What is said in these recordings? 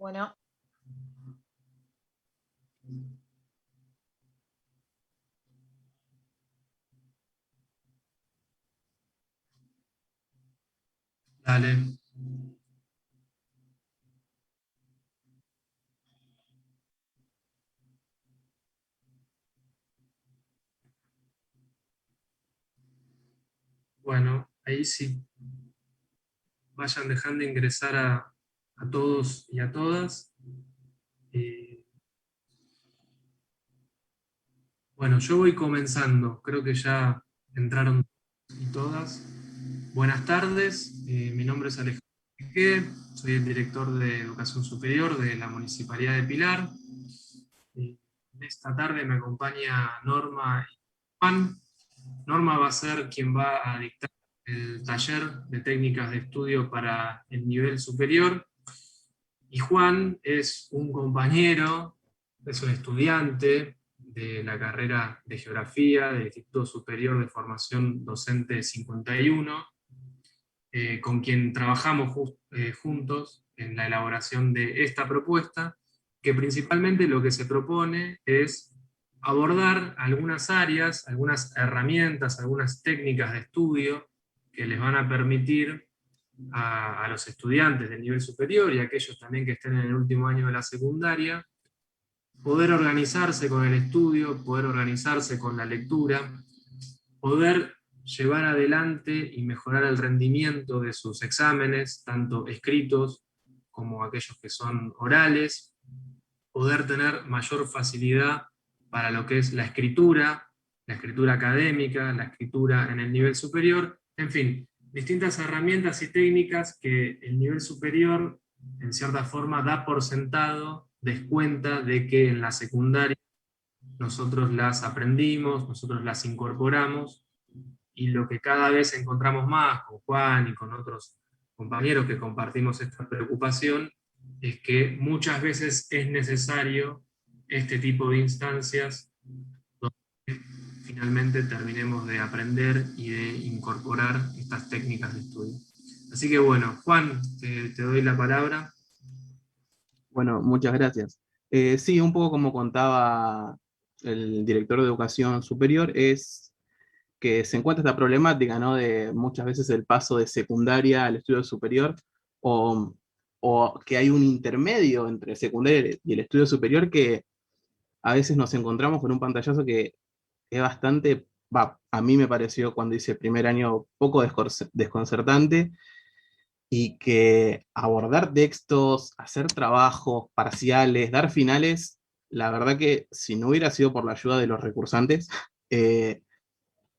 Bueno, Dale. Bueno, ahí sí, vayan dejando ingresar a todos y a todas. Eh, bueno, yo voy comenzando, creo que ya entraron y todas. Buenas tardes, mi nombre es Alejandro Piqué, soy el director de Educación Superior de la Municipalidad de Pilar. Eh, Esta tarde me acompaña Norma y Juan. Norma va a ser quien va a dictar el taller de técnicas de estudio para el nivel superior. Y Juan es un compañero, es un estudiante de la carrera de Geografía del Instituto Superior de Formación Docente 51, con quien trabajamos juntos en la elaboración de esta propuesta, que principalmente lo que se propone es abordar algunas áreas, algunas herramientas, algunas técnicas de estudio que les van a permitir a los estudiantes del nivel superior y a aquellos también que estén en el último año de la secundaria, poder organizarse con el estudio, poder organizarse con la lectura, poder llevar adelante y mejorar el rendimiento de sus exámenes, tanto escritos como aquellos que son orales, poder tener mayor facilidad para lo que es la escritura académica, la escritura en el nivel superior, en fin, distintas herramientas y técnicas que el nivel superior, en cierta forma, da por sentado, descuenta de que en la secundaria nosotros las aprendimos, nosotros las incorporamos, y lo que cada vez encontramos más con Juan y con otros compañeros que compartimos esta preocupación, es que muchas veces es necesario este tipo de instancias donde finalmente terminemos de aprender y de incorporar estas técnicas de estudio. Así que bueno, Juan, te doy la palabra. Bueno, muchas gracias. Sí, un poco como contaba el director de Educación Superior, es que se encuentra esta problemática, ¿no? De muchas veces el paso de secundaria al estudio superior, o, o que hay un intermedio entre secundaria y el estudio superior que a veces nos encontramos con un pantallazo que es bastante, a mí me pareció cuando hice el primer año poco desconcertante, y que abordar textos, hacer trabajos parciales, dar finales, la verdad que si no hubiera sido por la ayuda de los recursantes, eh,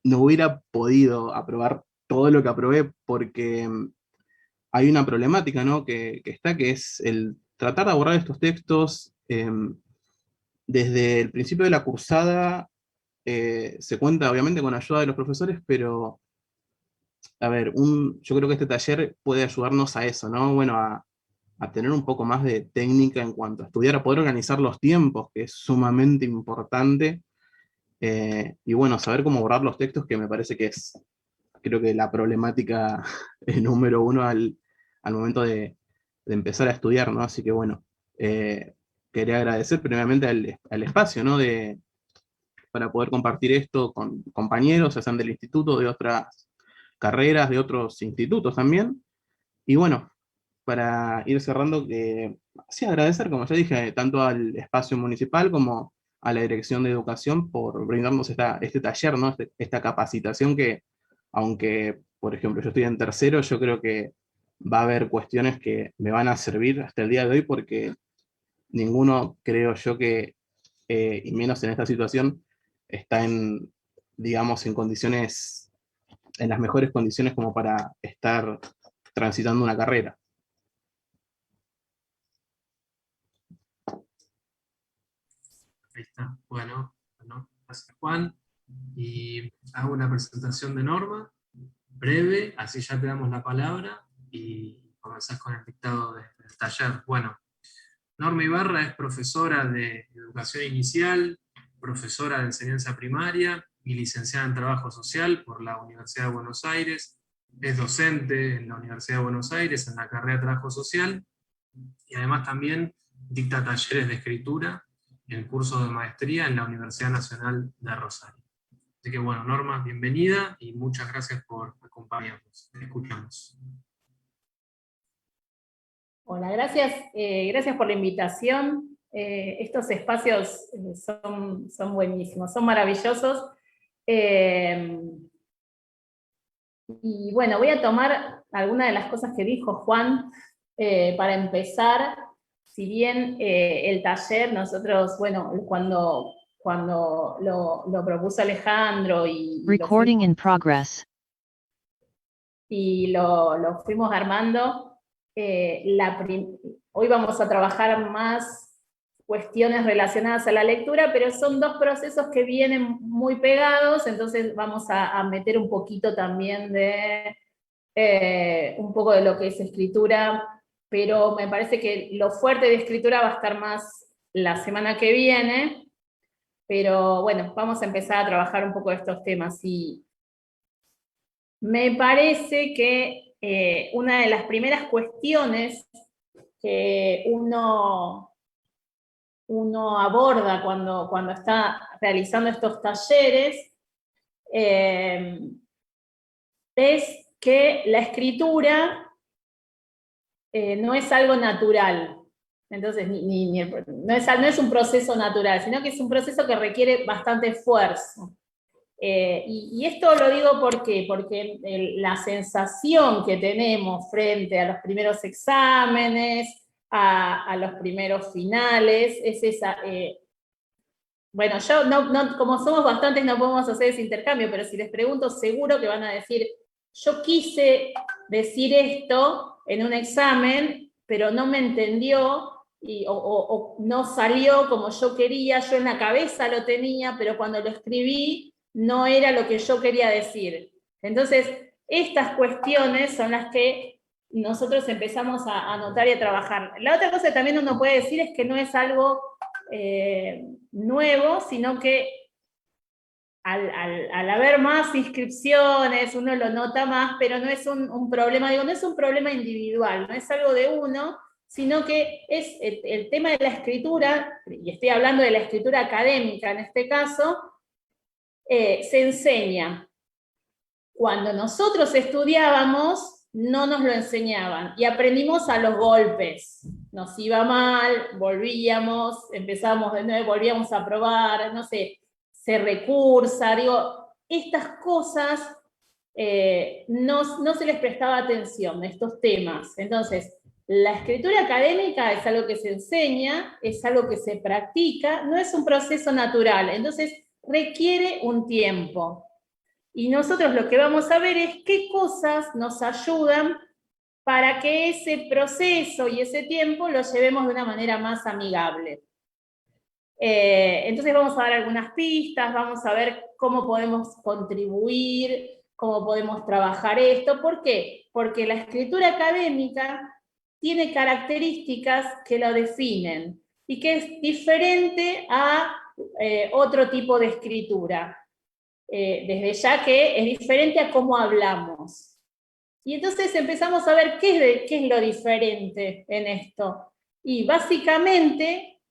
no hubiera podido aprobar todo lo que aprobé porque hay una problemática, ¿no? Que es el tratar de abordar estos textos. Desde el principio de la cursada se cuenta obviamente con ayuda de los profesores, pero a ver, yo creo que este taller puede ayudarnos a eso, ¿no? Bueno, a tener un poco más de técnica en cuanto a estudiar, a poder organizar los tiempos, que es sumamente importante, y bueno, saber cómo borrar los textos, que me parece que es, creo que la problemática número uno al momento de empezar a estudiar, ¿no? Así que bueno, quería agradecer primeramente al espacio, ¿no? Para poder compartir esto con compañeros, ya sean del instituto, de otras carreras, de otros institutos también. Y bueno, para ir cerrando, sí agradecer, como ya dije, tanto al espacio municipal como a la Dirección de Educación por brindarnos este taller, ¿no? Esta capacitación que, aunque, por ejemplo, yo estoy en tercero, yo creo que va a haber cuestiones que me van a servir hasta el día de hoy porque ninguno, creo yo que, y menos en esta situación, está en, digamos, en condiciones, en las mejores condiciones como para estar transitando una carrera. Ahí está. Bueno, gracias Juan. Y hago una presentación de Norma, breve, así ya te damos la palabra y comenzás con el dictado del taller. Bueno, Norma Ibarra es profesora de educación inicial, profesora de enseñanza primaria y licenciada en trabajo social por la Universidad de Buenos Aires. Es docente en la Universidad de Buenos Aires en la carrera de trabajo social y además también dicta talleres de escritura en curso de maestría en la Universidad Nacional de Rosario. Así que bueno, Norma, bienvenida y muchas gracias por acompañarnos. Te escuchamos. Hola, gracias, gracias por la invitación. Estos espacios son buenísimos, son maravillosos. Y bueno, voy a tomar algunas de las cosas que dijo Juan para empezar. Si bien el taller, nosotros, bueno, cuando lo propuso Alejandro Recording in progress. y lo fuimos armando, hoy vamos a trabajar más cuestiones relacionadas a la lectura, pero son dos procesos que vienen muy pegados, entonces vamos a meter un poquito también de un poco de lo que es escritura, pero me parece que lo fuerte de escritura va a estar más la semana que viene, pero bueno, vamos a empezar a trabajar un poco de estos temas. Y me parece que una de las primeras cuestiones que uno aborda cuando está realizando estos talleres es que la escritura no es algo natural. Entonces, no es un proceso natural, sino que es un proceso que requiere bastante esfuerzo. Y esto lo digo porque la sensación que tenemos frente a los primeros exámenes, a los primeros finales, es esa. Bueno, yo como somos bastantes no podemos hacer ese intercambio, pero si les pregunto seguro que van a decir, yo quise decir esto en un examen, pero no me entendió, o no salió como yo quería, yo en la cabeza lo tenía, pero cuando lo escribí no era lo que yo quería decir. Entonces, estas cuestiones son las que nosotros empezamos a notar y a trabajar. La otra cosa que también uno puede decir es que no es algo nuevo, sino que al haber más inscripciones, uno lo nota más, pero no es un problema, no es un problema individual, no es algo de uno, sino que es el tema de la escritura, y estoy hablando de la escritura académica en este caso, se enseña. Cuando nosotros estudiábamos, no nos lo enseñaban, y aprendimos a los golpes. Nos iba mal, volvíamos, empezábamos de nuevo, volvíamos a probar, no sé, se recursa, digo, estas cosas no se les prestaba atención, estos temas. Entonces, la escritura académica es algo que se enseña, es algo que se practica, no es un proceso natural, entonces requiere un tiempo. Y nosotros lo que vamos a ver es qué cosas nos ayudan para que ese proceso y ese tiempo lo llevemos de una manera más amigable. Entonces vamos a dar algunas pistas, vamos a ver cómo podemos contribuir, cómo podemos trabajar esto. ¿Por qué? Porque la escritura académica tiene características que lo definen y que es diferente a otro tipo de escritura. Desde ya que es diferente a cómo hablamos. Y entonces empezamos a ver qué es lo diferente en esto. Y básicamente,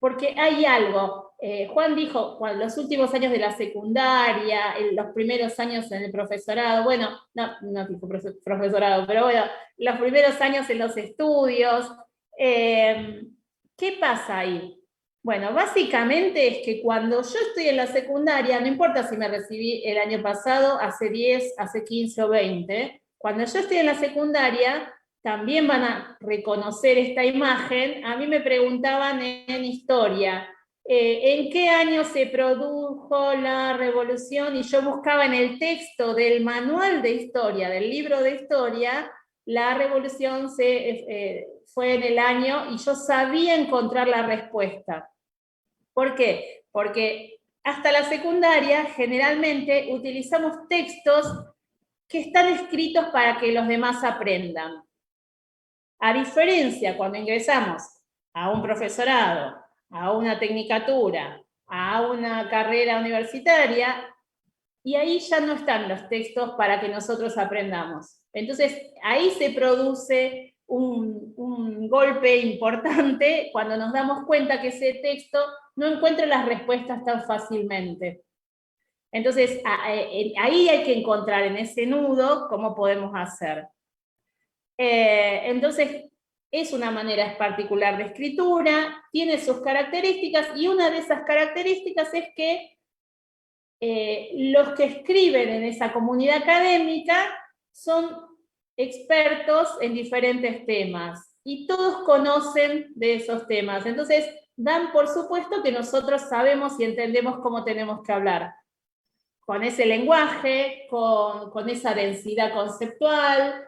porque hay algo, Juan dijo, los últimos años de la secundaria, los primeros años en el profesorado, bueno, no dijo profesorado, pero bueno, los primeros años en los estudios, ¿qué pasa ahí? Bueno, básicamente es que cuando yo estoy en la secundaria, no importa si me recibí el año pasado, hace 10, hace 15 o 20, cuando yo estoy en la secundaria, también van a reconocer esta imagen. A mí me preguntaban en historia, ¿en qué año se produjo la revolución? Y yo buscaba en el texto del manual de historia, del libro de historia, la revolución fue en el año, y yo sabía encontrar la respuesta. ¿Por qué? Porque hasta la secundaria generalmente utilizamos textos que están escritos para que los demás aprendan. A diferencia, cuando ingresamos a un profesorado, a una tecnicatura, a una carrera universitaria, y ahí ya no están los textos para que nosotros aprendamos. Entonces, ahí se produce un golpe importante cuando nos damos cuenta que ese texto no encuentra las respuestas tan fácilmente. Entonces, ahí hay que encontrar en ese nudo cómo podemos hacer. Entonces, es una manera particular de escritura, tiene sus características, y una de esas características es que los que escriben en esa comunidad académica son expertos en diferentes temas, y todos conocen de esos temas. Entonces, dan por supuesto que nosotros sabemos y entendemos cómo tenemos que hablar. Con ese lenguaje, con esa densidad conceptual,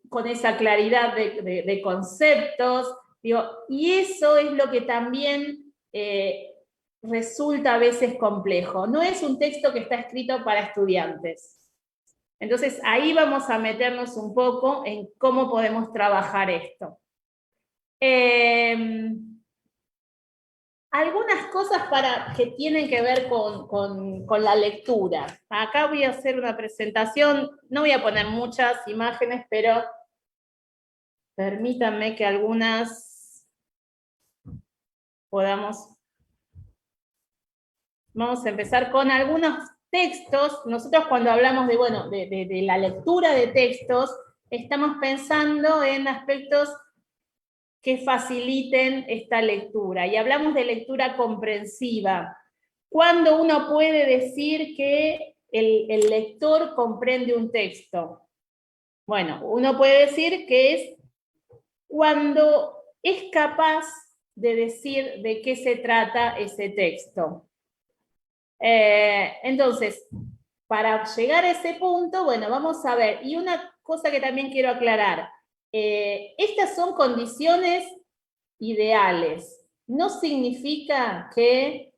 con esa claridad de conceptos, digo, y eso es lo que también resulta a veces complejo. No es un texto que está escrito para estudiantes. Entonces ahí vamos a meternos un poco en cómo podemos trabajar esto. Algunas cosas que tienen que ver con la lectura. Acá voy a hacer una presentación, no voy a poner muchas imágenes, pero permítanme que algunas podamos. Vamos a empezar con algunos textos. Nosotros cuando hablamos de la lectura de textos, estamos pensando en aspectos que faciliten esta lectura. Y hablamos de lectura comprensiva. ¿Cuándo uno puede decir que el lector comprende un texto? Bueno, uno puede decir que es cuando es capaz de decir de qué se trata ese texto. Entonces, para llegar a ese punto, bueno, vamos a ver. Y una cosa que también quiero aclarar. Estas son condiciones ideales. No significa que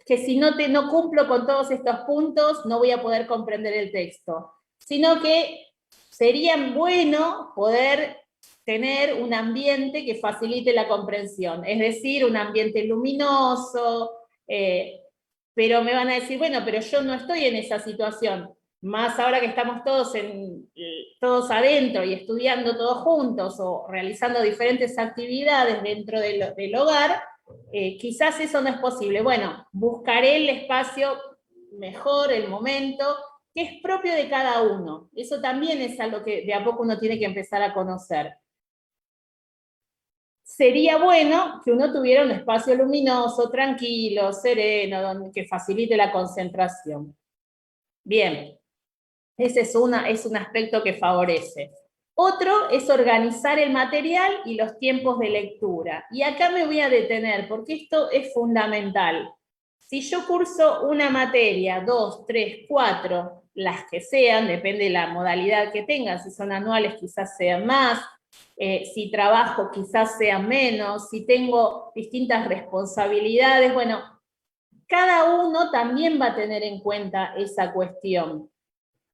si no cumplo con todos estos puntos, no voy a poder comprender el texto, sino que sería bueno poder tener un ambiente que facilite la comprensión, es decir, un ambiente luminoso, pero me van a decir, bueno, pero yo no estoy en esa situación. Más ahora que estamos todos adentro y estudiando todos juntos o realizando diferentes actividades dentro del hogar, quizás eso no es posible. Bueno, buscaré el espacio mejor, el momento, que es propio de cada uno. Eso también es algo que de a poco uno tiene que empezar a conocer. Sería bueno que uno tuviera un espacio luminoso, tranquilo, sereno, que facilite la concentración. Bien. Ese es un aspecto que favorece. Otro es organizar el material y los tiempos de lectura. Y acá me voy a detener, porque esto es fundamental. Si yo curso una materia, 2, 3, 4, las que sean, depende de la modalidad que tengan, si son anuales quizás sean más, si trabajo quizás sean menos, si tengo distintas responsabilidades, bueno, cada uno también va a tener en cuenta esa cuestión.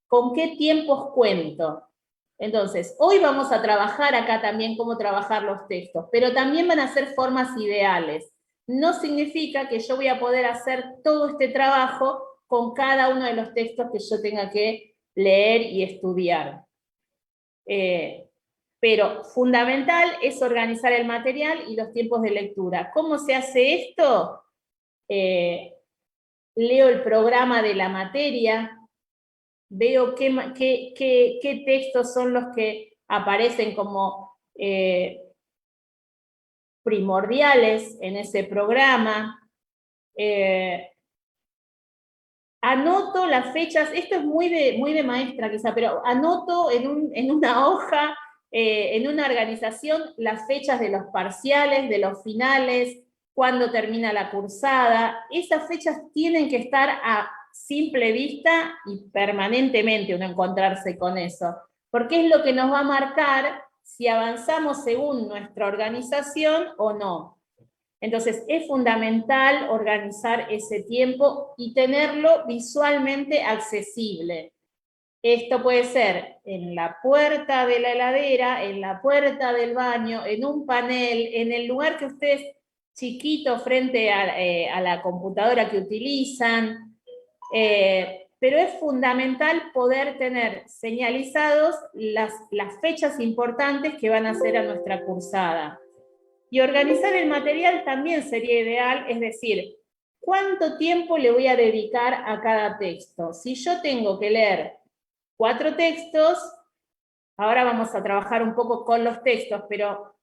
¿Con qué tiempos cuento? Entonces, hoy vamos a trabajar acá también cómo trabajar los textos, pero también van a ser formas ideales. No significa que yo voy a poder hacer todo este trabajo con cada uno de los textos que yo tenga que leer y estudiar. Pero fundamental es organizar el material y los tiempos de lectura. ¿Cómo se hace esto? Leo el programa de la materia, veo qué textos son los que aparecen como primordiales en ese programa. Anoto las fechas, esto es muy de maestra quizá, pero anoto en una hoja, en una organización, las fechas de los parciales, de los finales, cuándo termina la cursada. Esas fechas tienen que estar a simple vista y permanentemente uno encontrarse con eso, porque es lo que nos va a marcar si avanzamos según nuestra organización o no. Entonces es fundamental organizar ese tiempo y tenerlo visualmente accesible. Esto puede ser en la puerta de la heladera, en la puerta del baño, en un panel, en el lugar que ustedes chiquito frente a la computadora que utilizan. pero es fundamental poder tener señalizados las fechas importantes que van a ser a nuestra cursada. Y organizar el material también sería ideal, es decir, ¿cuánto tiempo le voy a dedicar a cada texto? Si yo tengo que leer 4 textos, ahora vamos a trabajar un poco con los textos, pero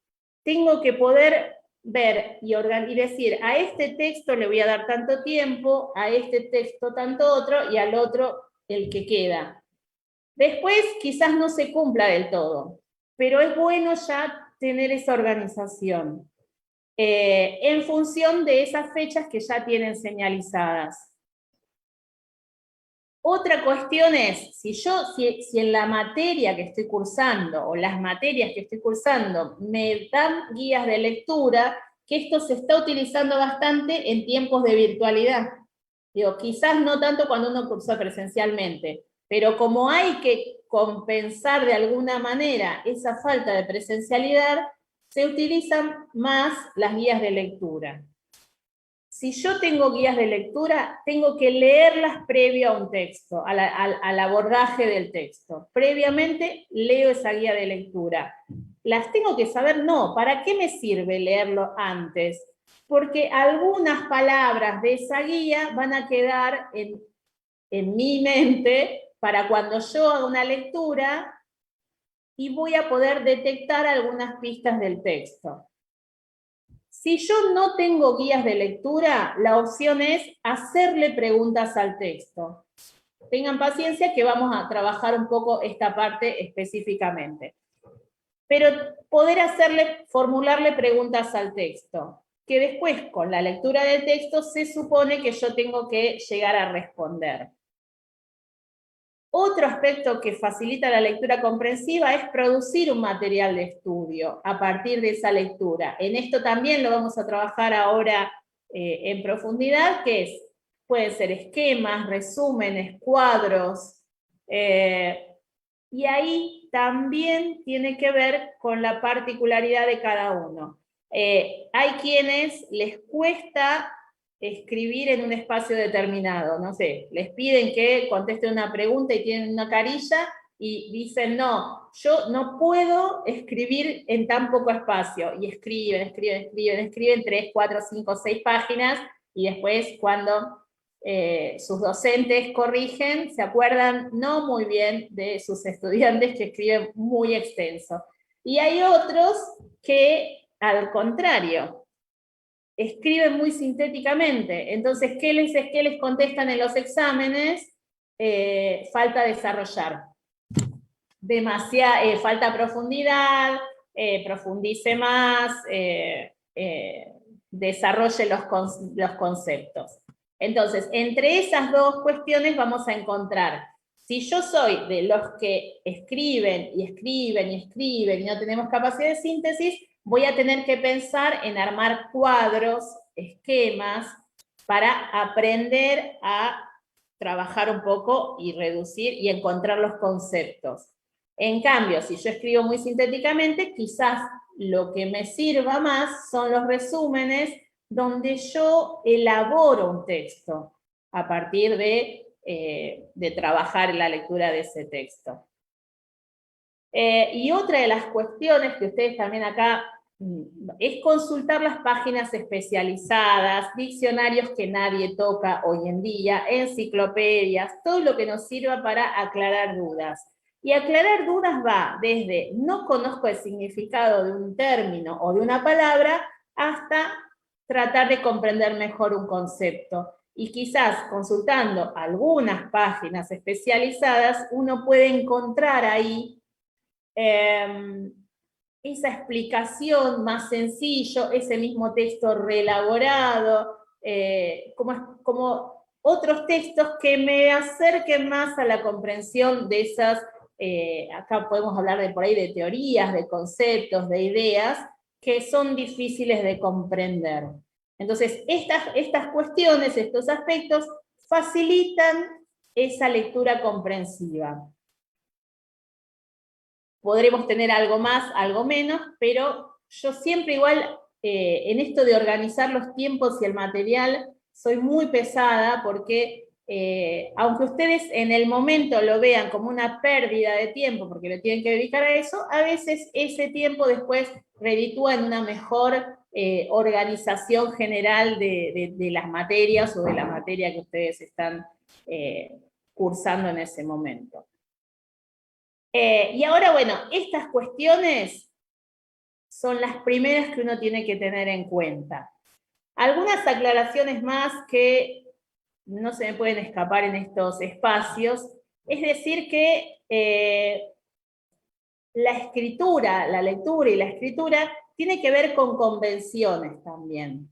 tengo que poder ver y decir, a este texto le voy a dar tanto tiempo, a este texto tanto otro, y al otro el que queda. Después quizás no se cumpla del todo, pero es bueno ya tener esa organización en función de esas fechas que ya tienen señalizadas. Otra cuestión es, si en la materia que estoy cursando, o las materias que estoy cursando, me dan guías de lectura, que esto se está utilizando bastante en tiempos de virtualidad. Digo, quizás no tanto cuando uno cursa presencialmente, pero como hay que compensar de alguna manera esa falta de presencialidad, se utilizan más las guías de lectura. Si yo tengo guías de lectura, tengo que leerlas previo a un texto, al abordaje del texto. Previamente leo esa guía de lectura. ¿Las tengo que saber? No. ¿Para qué me sirve leerlo antes? Porque algunas palabras de esa guía van a quedar en mi mente para cuando yo haga una lectura y voy a poder detectar algunas pistas del texto. Si yo no tengo guías de lectura, la opción es hacerle preguntas al texto. Tengan paciencia que vamos a trabajar un poco esta parte específicamente. Pero poder formularle preguntas al texto, que después con la lectura del texto se supone que yo tengo que llegar a responder. Otro aspecto que facilita la lectura comprensiva es producir un material de estudio a partir de esa lectura. En esto también lo vamos a trabajar ahora en profundidad, que pueden ser esquemas, resúmenes, cuadros, y ahí también tiene que ver con la particularidad de cada uno. Hay quienes les cuesta escribir en un espacio determinado, no sé, les piden que contesten una pregunta y tienen una carilla y dicen, no, yo no puedo escribir en tan poco espacio, y escriben 3, 4, 5, 6 páginas, y después cuando sus docentes corrigen, se acuerdan no muy bien de sus estudiantes que escriben muy extenso. Y hay otros que, al contrario, escriben muy sintéticamente. Entonces, ¿qué les contestan en los exámenes? Falta desarrollar. Falta profundidad, profundice más, desarrolle los conceptos. Entonces, entre esas dos cuestiones vamos a encontrar, si yo soy de los que escriben y no tenemos capacidad de síntesis, voy a tener que pensar en armar cuadros, esquemas, para aprender a trabajar un poco y reducir y encontrar los conceptos. En cambio, si yo escribo muy sintéticamente, quizás lo que me sirva más son los resúmenes, donde yo elaboro un texto a partir de trabajar la lectura de ese texto. Y otra de las cuestiones que ustedes también acá es consultar las páginas especializadas, diccionarios que nadie toca hoy en día, enciclopedias, todo lo que nos sirva para aclarar dudas. Y aclarar dudas va desde no conozco el significado de un término o de una palabra hasta tratar de comprender mejor un concepto. Y quizás consultando algunas páginas especializadas, uno puede encontrar ahí esa explicación más sencillo, ese mismo texto reelaborado, como otros textos que me acerquen más a la comprensión de esas, acá podemos hablar de por ahí de teorías, de conceptos, de ideas, que son difíciles de comprender. Entonces, estas cuestiones, estos aspectos, facilitan esa lectura comprensiva. Podremos tener algo más, algo menos, pero yo siempre igual, en esto de organizar los tiempos y el material, soy muy pesada porque aunque ustedes en el momento lo vean como una pérdida de tiempo, porque lo tienen que dedicar a eso, a veces ese tiempo después reditúa en una mejor organización general de las materias o de la materia que ustedes están cursando en ese momento. Y ahora, bueno, estas cuestiones son las primeras que uno tiene que tener en cuenta. Algunas aclaraciones más que no se me pueden escapar en estos espacios, es decir que la escritura, la lectura y la escritura tiene que ver con convenciones también,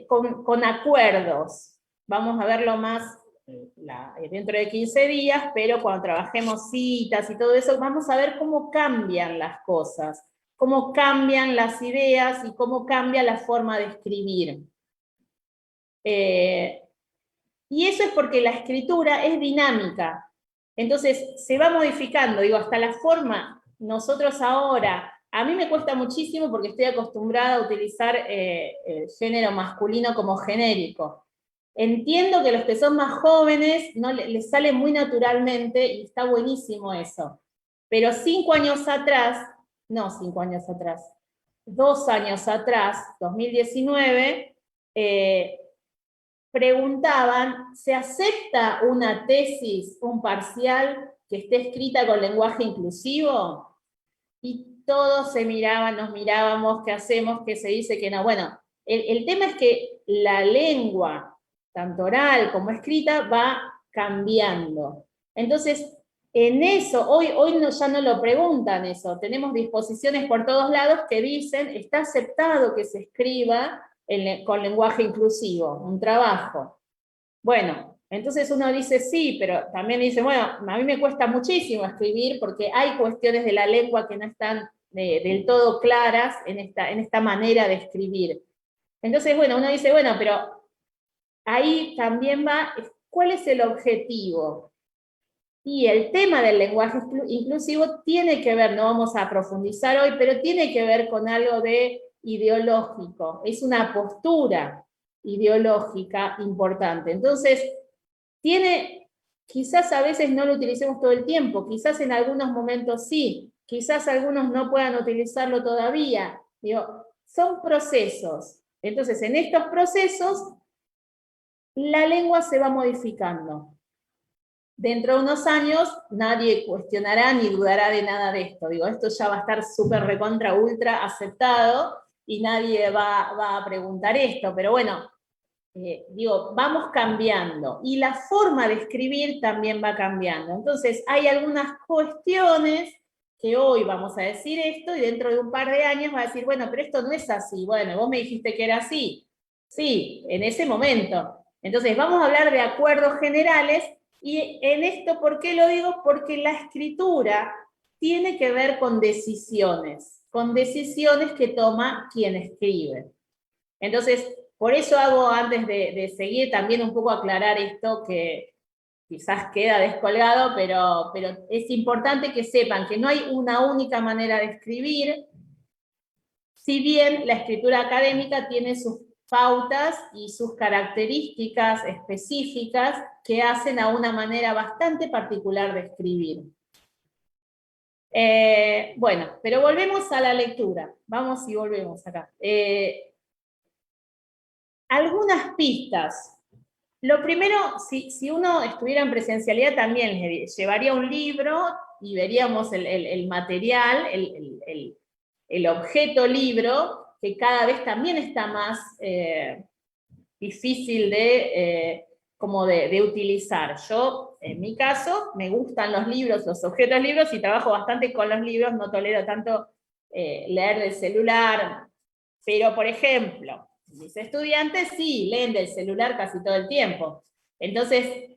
con acuerdos. Vamos a verlo más dentro de 15 días, pero cuando trabajemos citas y todo eso, vamos a ver cómo cambian las cosas, cómo cambian las ideas y cómo cambia la forma de escribir. Y eso es porque la escritura es dinámica, entonces se va modificando, digo, hasta la forma, nosotros ahora, a mí me cuesta muchísimo porque estoy acostumbrada a utilizar el género masculino como genérico. Entiendo que los que son más jóvenes no les sale muy naturalmente y está buenísimo eso, pero 5 años atrás, no 5 años atrás, 2 años atrás, 2019, preguntaban, ¿se acepta una tesis, un parcial que esté escrita con lenguaje inclusivo? Y todos se miraban, nos mirábamos, ¿qué hacemos? ¿Qué se dice? Que no. Bueno, el tema es que la lengua, tanto oral como escrita, va cambiando. Entonces, en eso, hoy ya no lo preguntan eso, tenemos disposiciones por todos lados que dicen, está aceptado que se escriba con lenguaje inclusivo, un trabajo. Bueno, entonces uno dice sí, pero también dice, bueno, a mí me cuesta muchísimo escribir porque hay cuestiones de la lengua que no están del todo claras en esta manera de escribir. Entonces, bueno, uno dice, bueno, pero ahí también va, ¿cuál es el objetivo? Y el tema del lenguaje inclusivo tiene que ver, no vamos a profundizar hoy, pero tiene que ver con algo de ideológico, es una postura ideológica importante. Entonces, quizás a veces no lo utilicemos todo el tiempo, quizás en algunos momentos sí, quizás algunos no puedan utilizarlo todavía. Digo, son procesos. Entonces, en estos procesos, la lengua se va modificando. Dentro de unos años nadie cuestionará ni dudará de nada de esto. Digo, esto ya va a estar súper recontra ultra aceptado y nadie va a preguntar esto, pero bueno, digo, vamos cambiando. Y la forma de escribir también va cambiando. Entonces, hay algunas cuestiones que hoy vamos a decir esto y dentro de un par de años va a decir, bueno, pero esto no es así. Bueno, vos me dijiste que era así. Sí, en ese momento. Entonces, vamos a hablar de acuerdos generales. Y en esto, ¿por qué lo digo? Porque la escritura tiene que ver con decisiones que toma quien escribe. Entonces, por eso hago, antes de seguir, también un poco aclarar esto que quizás queda descolgado, pero es importante que sepan que no hay una única manera de escribir, si bien la escritura académica tiene sus pautas y sus características específicas que hacen a una manera bastante particular de escribir. Bueno, pero volvemos a la lectura. Vamos y volvemos acá. Algunas pistas. Lo primero, si uno estuviera en presencialidad, también llevaría un libro y veríamos el material, el objeto libro, que cada vez también está más difícil de utilizar. Yo, en mi caso, me gustan los libros, los objetos libros, y trabajo bastante con los libros, no tolero tanto leer del celular, pero, por ejemplo, mis estudiantes sí, leen del celular casi todo el tiempo. Entonces,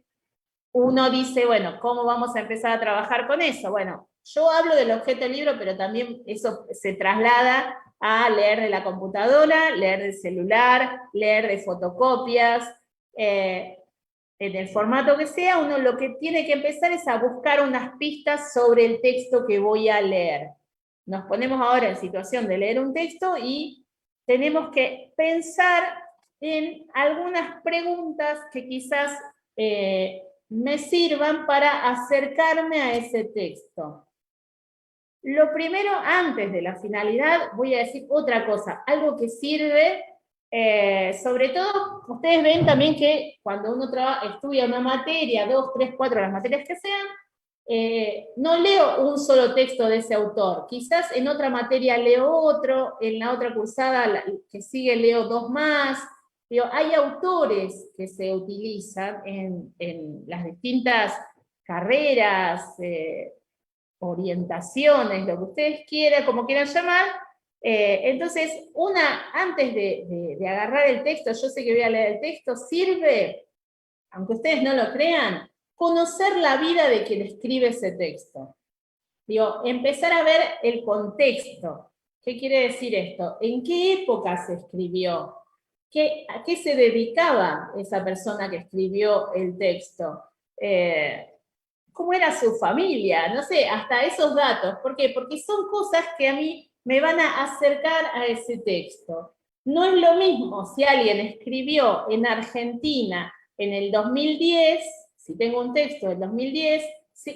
uno dice, bueno, ¿cómo vamos a empezar a trabajar con eso? Bueno, yo hablo del objeto libro, pero también eso se traslada a leer de la computadora, leer del celular, leer de fotocopias, en el formato que sea. Uno lo que tiene que empezar es a buscar unas pistas sobre el texto que voy a leer. Nos ponemos ahora en situación de leer un texto y tenemos que pensar en algunas preguntas que quizás me sirvan para acercarme a ese texto. Lo primero, antes de la finalidad, voy a decir otra cosa, algo que sirve, sobre todo, ustedes ven también que cuando uno estudia una materia, 2, 3, 4, las materias que sean, no leo un solo texto de ese autor, quizás en otra materia leo otro, en la otra cursada que sigue leo 2 más. Digo, hay autores que se utilizan en las distintas carreras, orientaciones, lo que ustedes quieran, como quieran llamar. Entonces, antes de agarrar el texto, yo sé que voy a leer el texto, sirve, aunque ustedes no lo crean, conocer la vida de quien escribe ese texto. Digo, empezar a ver el contexto. ¿Qué quiere decir esto? ¿En qué época se escribió? ¿A qué se dedicaba esa persona que escribió el texto? ¿Cómo era su familia? No sé, hasta esos datos. ¿Por qué? Porque son cosas que a mí me van a acercar a ese texto. No es lo mismo si alguien escribió en Argentina en el 2010, si tengo un texto del 2010,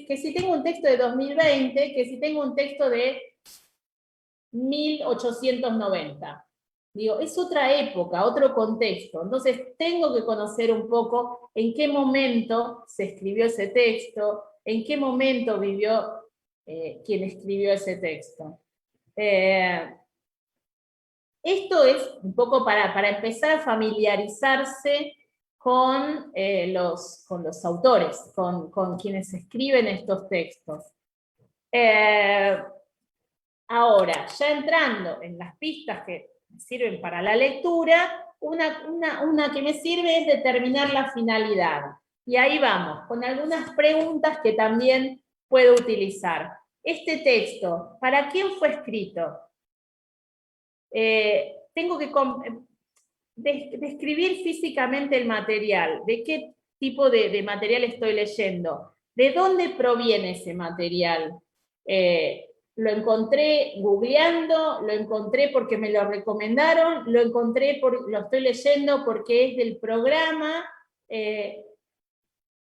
que si tengo un texto de 2020, que si tengo un texto de 1890. Digo, es otra época, otro contexto. Entonces tengo que conocer un poco en qué momento se escribió ese texto, en qué momento vivió quien escribió ese texto. Esto es un poco para empezar a familiarizarse con los autores, con quienes escriben estos textos. Ahora, ya entrando en las pistas que sirven para la lectura, una que me sirve es determinar la finalidad. Y ahí vamos, con algunas preguntas que también puedo utilizar. Este texto, ¿para quién fue escrito? Tengo que describir físicamente el material, de qué tipo de material estoy leyendo, de dónde proviene ese material. Lo encontré googleando, lo encontré porque me lo recomendaron, lo estoy leyendo porque es del programa.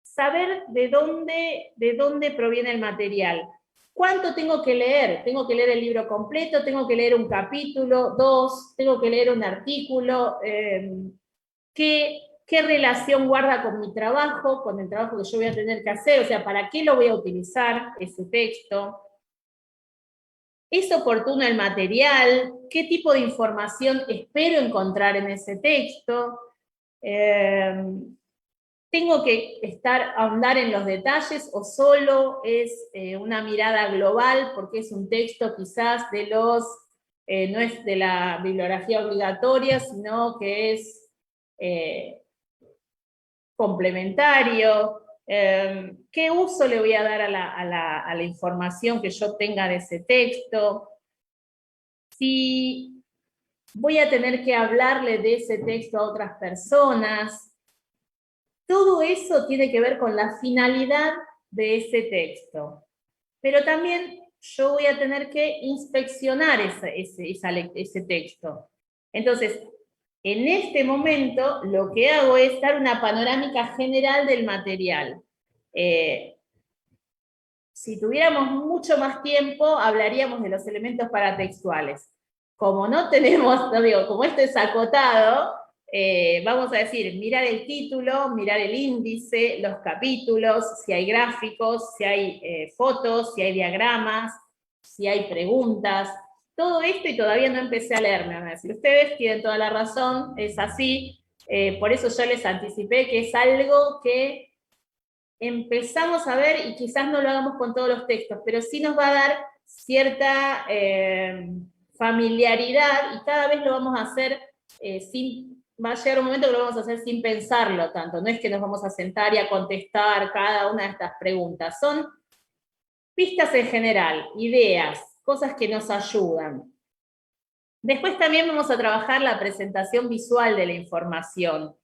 Saber de dónde proviene el material. ¿Cuánto tengo que leer? ¿Tengo que leer el libro completo? ¿Tengo que leer un capítulo, 2? ¿Tengo que leer un artículo? ¿Qué relación guarda con mi trabajo, con el trabajo que yo voy a tener que hacer? O sea, ¿para qué lo voy a utilizar ese texto? ¿Es oportuno el material? ¿Qué tipo de información espero encontrar en ese texto? ¿Tengo que ahondar en los detalles o solo es una mirada global porque es un texto quizás no es de la bibliografía obligatoria, sino que es complementario? ¿Qué uso le voy a dar a la información que yo tenga de ese texto? Si voy a tener que hablarle de ese texto a otras personas. Todo eso tiene que ver con la finalidad de ese texto. Pero también yo voy a tener que inspeccionar ese texto. Entonces, en este momento, lo que hago es dar una panorámica general del material. Si tuviéramos mucho más tiempo, hablaríamos de los elementos paratextuales. Como no tenemos, como esto es acotado, vamos a decir, mirar el título, mirar el índice, los capítulos, si hay gráficos, si hay fotos, si hay diagramas, si hay preguntas, todo esto, y todavía no empecé a leerme. Van a decir, ustedes tienen toda la razón, es así, por eso yo les anticipé que es algo que empezamos a ver, y quizás no lo hagamos con todos los textos, pero sí nos va a dar cierta familiaridad, y cada vez lo vamos a hacer va a llegar un momento que lo vamos a hacer sin pensarlo tanto, no es que nos vamos a sentar y a contestar cada una de estas preguntas, son pistas en general, ideas, cosas que nos ayudan. Después también vamos a trabajar la presentación visual de la información.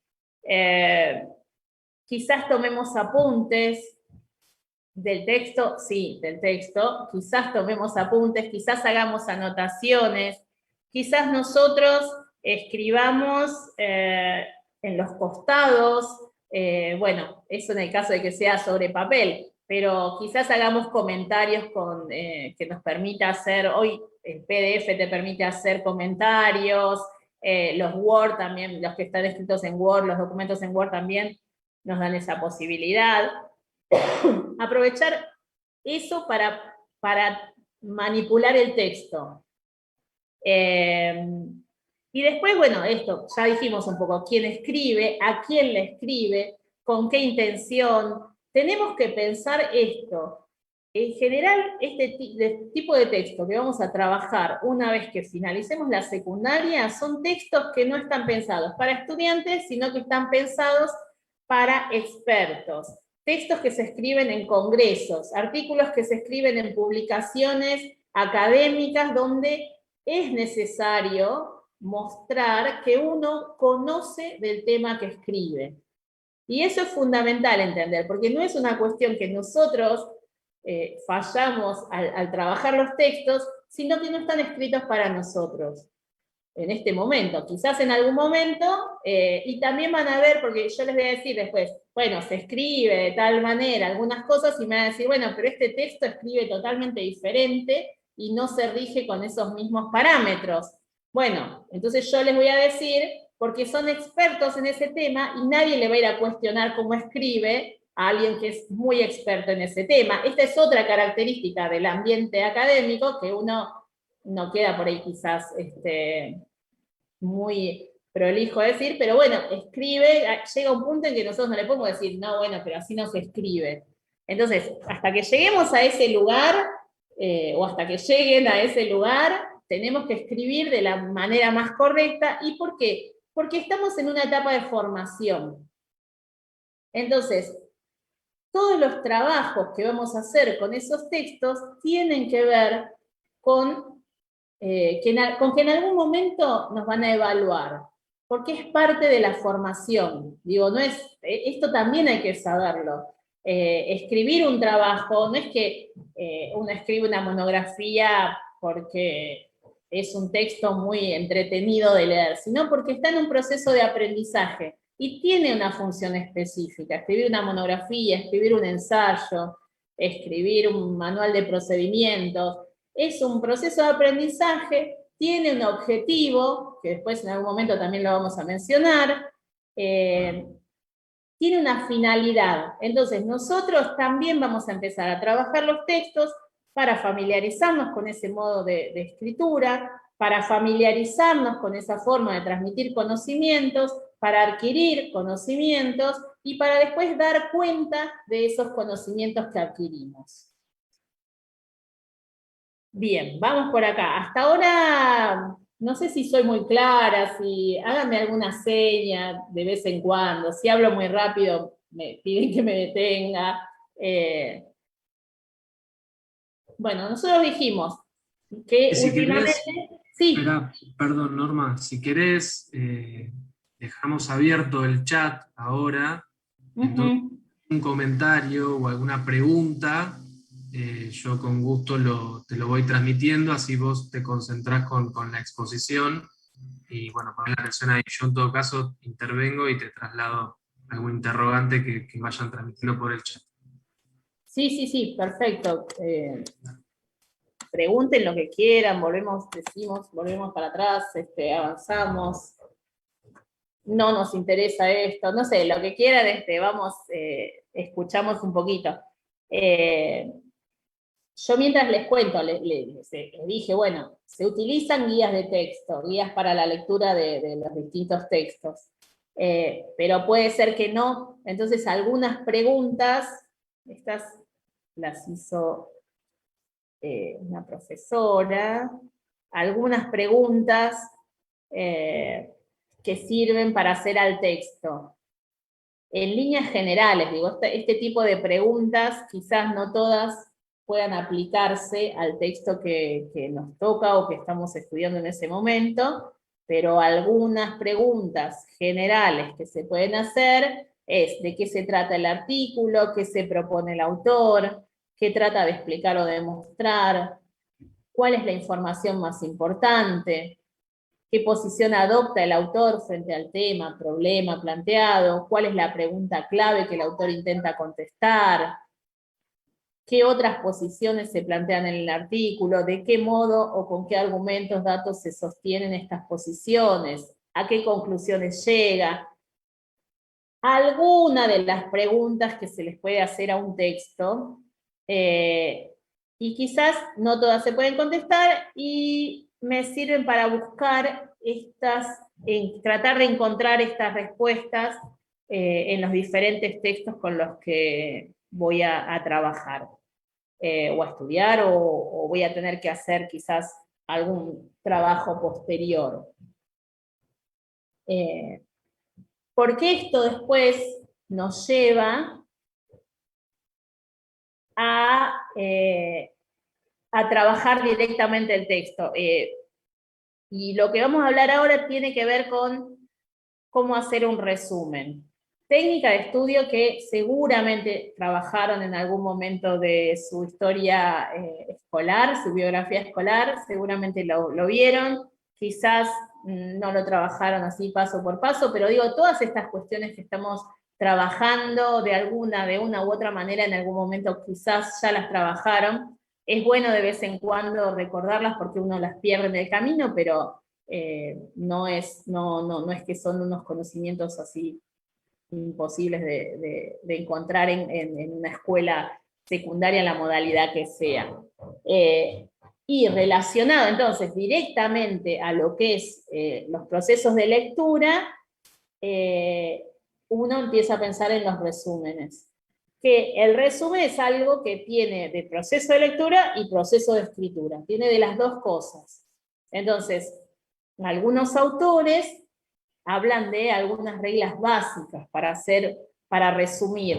Quizás tomemos apuntes del texto, sí, del texto, quizás tomemos apuntes, quizás hagamos anotaciones, quizás nosotros escribamos en los costados, bueno, eso en el caso de que sea sobre papel, pero quizás hagamos comentarios que nos permita hacer, hoy el PDF te permite hacer comentarios, los Word también, los que están escritos en Word, los documentos en Word también nos dan esa posibilidad. Aprovechar eso para manipular el texto. Y después, bueno, esto, ya dijimos un poco, quién escribe, a quién le escribe, con qué intención. Tenemos que pensar esto. En general, este tipo de texto que vamos a trabajar una vez que finalicemos la secundaria son textos que no están pensados para estudiantes, sino que están pensados para expertos. Textos que se escriben en congresos, artículos que se escriben en publicaciones académicas donde es necesario mostrar que uno conoce del tema que escribe. Y eso es fundamental entender, porque no es una cuestión que nosotros fallamos al trabajar los textos, sino que no están escritos para nosotros en este momento. Quizás en algún momento, y también van a ver, porque yo les voy a decir después, bueno, se escribe de tal manera algunas cosas, y me van a decir, bueno, pero este texto escribe totalmente diferente, y no se rige con esos mismos parámetros. Bueno, entonces yo les voy a decir, porque son expertos en ese tema, y nadie le va a ir a cuestionar cómo escribe a alguien que es muy experto en ese tema. Esta es otra característica del ambiente académico, que uno no queda por ahí quizás muy prolijo decir, pero bueno, escribe, llega un punto en que nosotros no le podemos decir, no, bueno, pero así no se escribe. Entonces, hasta que lleguemos a ese lugar, o hasta que lleguen a ese lugar, tenemos que escribir de la manera más correcta. ¿Y por qué? Porque estamos en una etapa de formación. Entonces, todos los trabajos que vamos a hacer con esos textos tienen que ver con que en algún momento nos van a evaluar, porque es parte de la formación. Digo, no es, esto también hay que saberlo. Escribir un trabajo, no es que uno escribe una monografía porque es un texto muy entretenido de leer, sino porque está en un proceso de aprendizaje y tiene una función específica. Escribir una monografía, escribir un ensayo, escribir un manual de procedimientos, es un proceso de aprendizaje, tiene un objetivo, que después en algún momento también lo vamos a mencionar, tiene una finalidad. Entonces nosotros también vamos a empezar a trabajar los textos para familiarizarnos con ese modo de escritura, para familiarizarnos con esa forma de transmitir conocimientos, para adquirir conocimientos y para después dar cuenta de esos conocimientos que adquirimos. Bien, vamos por acá. Hasta ahora, no sé si soy muy clara, si háganme alguna seña de vez en cuando. Si hablo muy rápido, me piden que me detenga. Bueno, nosotros dijimos que Si últimamente... querés, Sí. espera, perdón, Norma, si querés, dejamos abierto el chat ahora. Entonces, un comentario o alguna pregunta, yo con gusto te lo voy transmitiendo, así vos te concentrás con la exposición, y bueno, poner la atención ahí. Yo en todo caso intervengo y te traslado algún interrogante que vayan transmitiendo por el chat. Sí, perfecto. Pregunten lo que quieran, volvemos para atrás, avanzamos. No nos interesa esto, no sé, lo que quieran, vamos, escuchamos un poquito. Yo mientras les cuento, les dije, bueno, se utilizan guías de texto, guías para la lectura de los distintos textos, pero puede ser que no. Entonces algunas preguntas, estas las hizo una profesora, algunas preguntas que sirven para hacer al texto. En líneas generales, digo, este tipo de preguntas, quizás no todas puedan aplicarse al texto que nos toca o que estamos estudiando en ese momento, pero algunas preguntas generales que se pueden hacer es de qué se trata el artículo, qué se propone el autor, qué trata de explicar o demostrar, cuál es la información más importante, qué posición adopta el autor frente al tema, problema planteado, cuál es la pregunta clave que el autor intenta contestar, qué otras posiciones se plantean en el artículo, de qué modo o con qué argumentos, datos se sostienen estas posiciones, a qué conclusiones llega. Alguna de las preguntas que se les puede hacer a un texto, y quizás no todas se pueden contestar, y me sirven para buscar tratar de encontrar estas respuestas en los diferentes textos con los que voy a trabajar, o a estudiar, o voy a tener que hacer quizás algún trabajo posterior. Porque esto después nos lleva a trabajar directamente el texto. Y lo que vamos a hablar ahora tiene que ver con cómo hacer un resumen. Técnica de estudio que seguramente trabajaron en algún momento de su historia escolar, su biografía escolar, seguramente lo vieron, quizás no lo trabajaron así paso por paso, pero digo, todas estas cuestiones que estamos trabajando de una u otra manera, en algún momento quizás ya las trabajaron. Es bueno de vez en cuando recordarlas porque uno las pierde en el camino, pero no es que son unos conocimientos así imposibles de encontrar en una escuela secundaria en la modalidad que sea. Y relacionado entonces directamente a lo que es los procesos de lectura, uno empieza a pensar en los resúmenes. Que el resumen es algo que tiene de proceso de lectura y proceso de escritura, tiene de las dos cosas. Entonces, algunos autores hablan de algunas reglas básicas para resumir.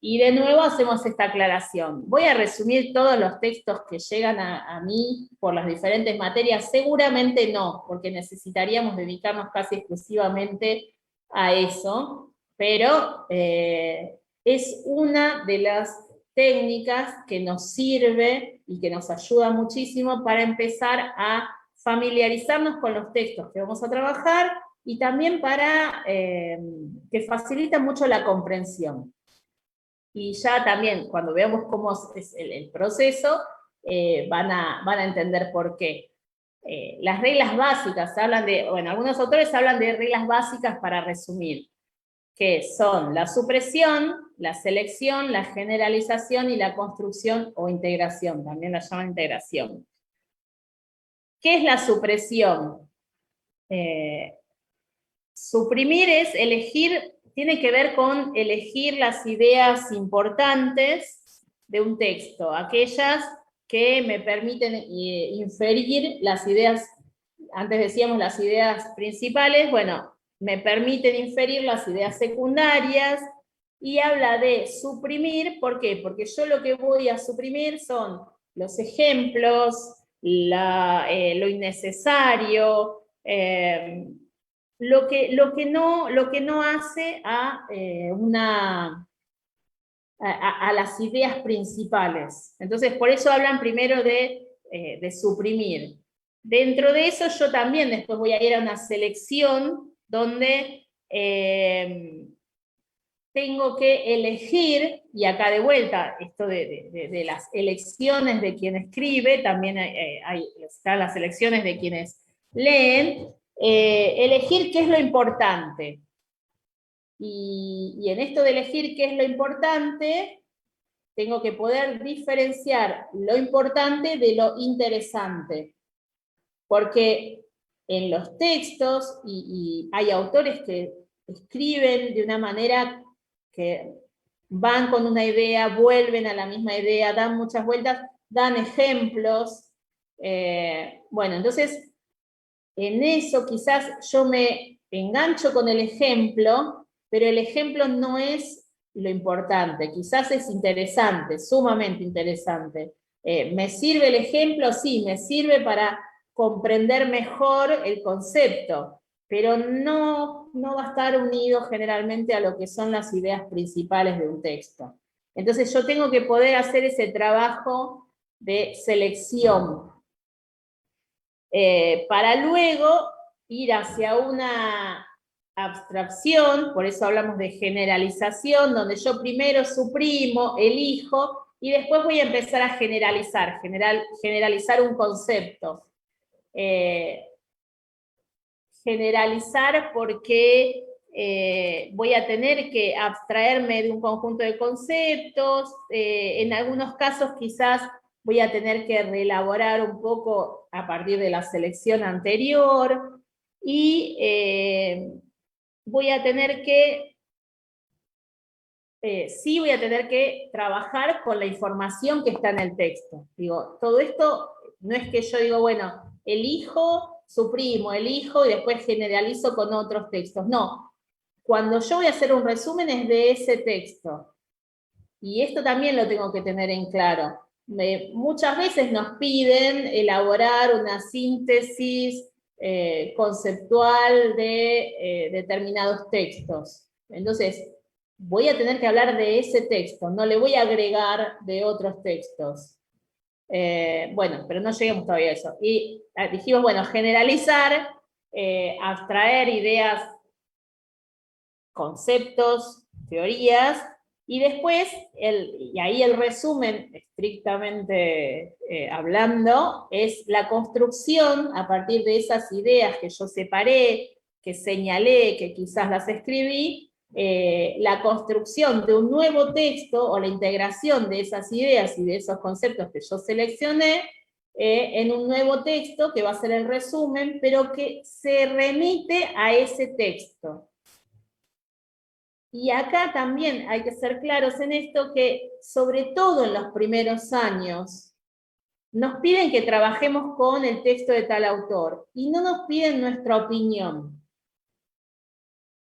Y de nuevo hacemos esta aclaración. ¿Voy a resumir todos los textos que llegan a mí por las diferentes materias? Seguramente no, porque necesitaríamos dedicarnos casi exclusivamente a eso, pero es una de las técnicas que nos sirve y que nos ayuda muchísimo para empezar a familiarizarnos con los textos que vamos a trabajar y también para que facilita mucho la comprensión. Y ya también, cuando veamos cómo es el proceso, van a entender por qué. Las reglas básicas, algunos autores hablan de reglas básicas para resumir, que son la supresión, la selección, la generalización y la construcción o integración, también la llaman integración. ¿Qué es la supresión? Suprimir es elegir, tiene que ver con elegir las ideas importantes de un texto, aquellas que me permiten inferir las ideas, antes decíamos las ideas principales, bueno, me permiten inferir las ideas secundarias, y habla de suprimir, ¿por qué? Porque yo lo que voy a suprimir son los ejemplos, lo innecesario, lo que no hace a las ideas principales. Entonces, por eso hablan primero de suprimir. Dentro de eso yo también después voy a ir a una selección donde tengo que elegir, y acá de vuelta, esto de las elecciones de quien escribe, también están las elecciones de quienes leen, elegir qué es lo importante. Y en esto de elegir qué es lo importante, tengo que poder diferenciar lo importante de lo interesante. Porque en los textos, y hay autores que escriben de una manera que van con una idea, vuelven a la misma idea, dan muchas vueltas, dan ejemplos. Bueno, entonces, en eso quizás yo me engancho con el ejemplo, pero el ejemplo no es lo importante, quizás es interesante, sumamente interesante. ¿Me sirve el ejemplo? Sí, me sirve para comprender mejor el concepto, pero no va a estar unido generalmente a lo que son las ideas principales de un texto. Entonces yo tengo que poder hacer ese trabajo de selección. para luego ir hacia una abstracción, por eso hablamos de generalización, donde yo primero suprimo, elijo, y después voy a empezar a generalizar, generalizar un concepto. Generalizar porque voy a tener que abstraerme de un conjunto de conceptos, en algunos casos quizás voy a tener que reelaborar un poco a partir de la selección anterior, y voy a tener que, sí voy a tener que trabajar con la información que está en el texto. Digo, todo esto no es que yo digo, bueno, elijo, suprimo, elijo y después generalizo con otros textos. No, cuando yo voy a hacer un resumen es de ese texto. Y esto también lo tengo que tener en claro. Muchas veces nos piden elaborar una síntesis conceptual de determinados textos. Entonces, voy a tener que hablar de ese texto, no le voy a agregar de otros textos. Bueno, pero no lleguemos todavía a eso. Y dijimos, bueno, generalizar, abstraer ideas, conceptos, teorías, y después, y ahí el resumen, estrictamente hablando, es la construcción a partir de esas ideas que yo separé, que señalé, que quizás las escribí, la construcción de un nuevo texto o la integración de esas ideas y de esos conceptos que yo seleccioné en un nuevo texto que va a ser el resumen, pero que se remite a ese texto. Y acá también hay que ser claros en esto que, sobre todo en los primeros años, nos piden que trabajemos con el texto de tal autor y no nos piden nuestra opinión.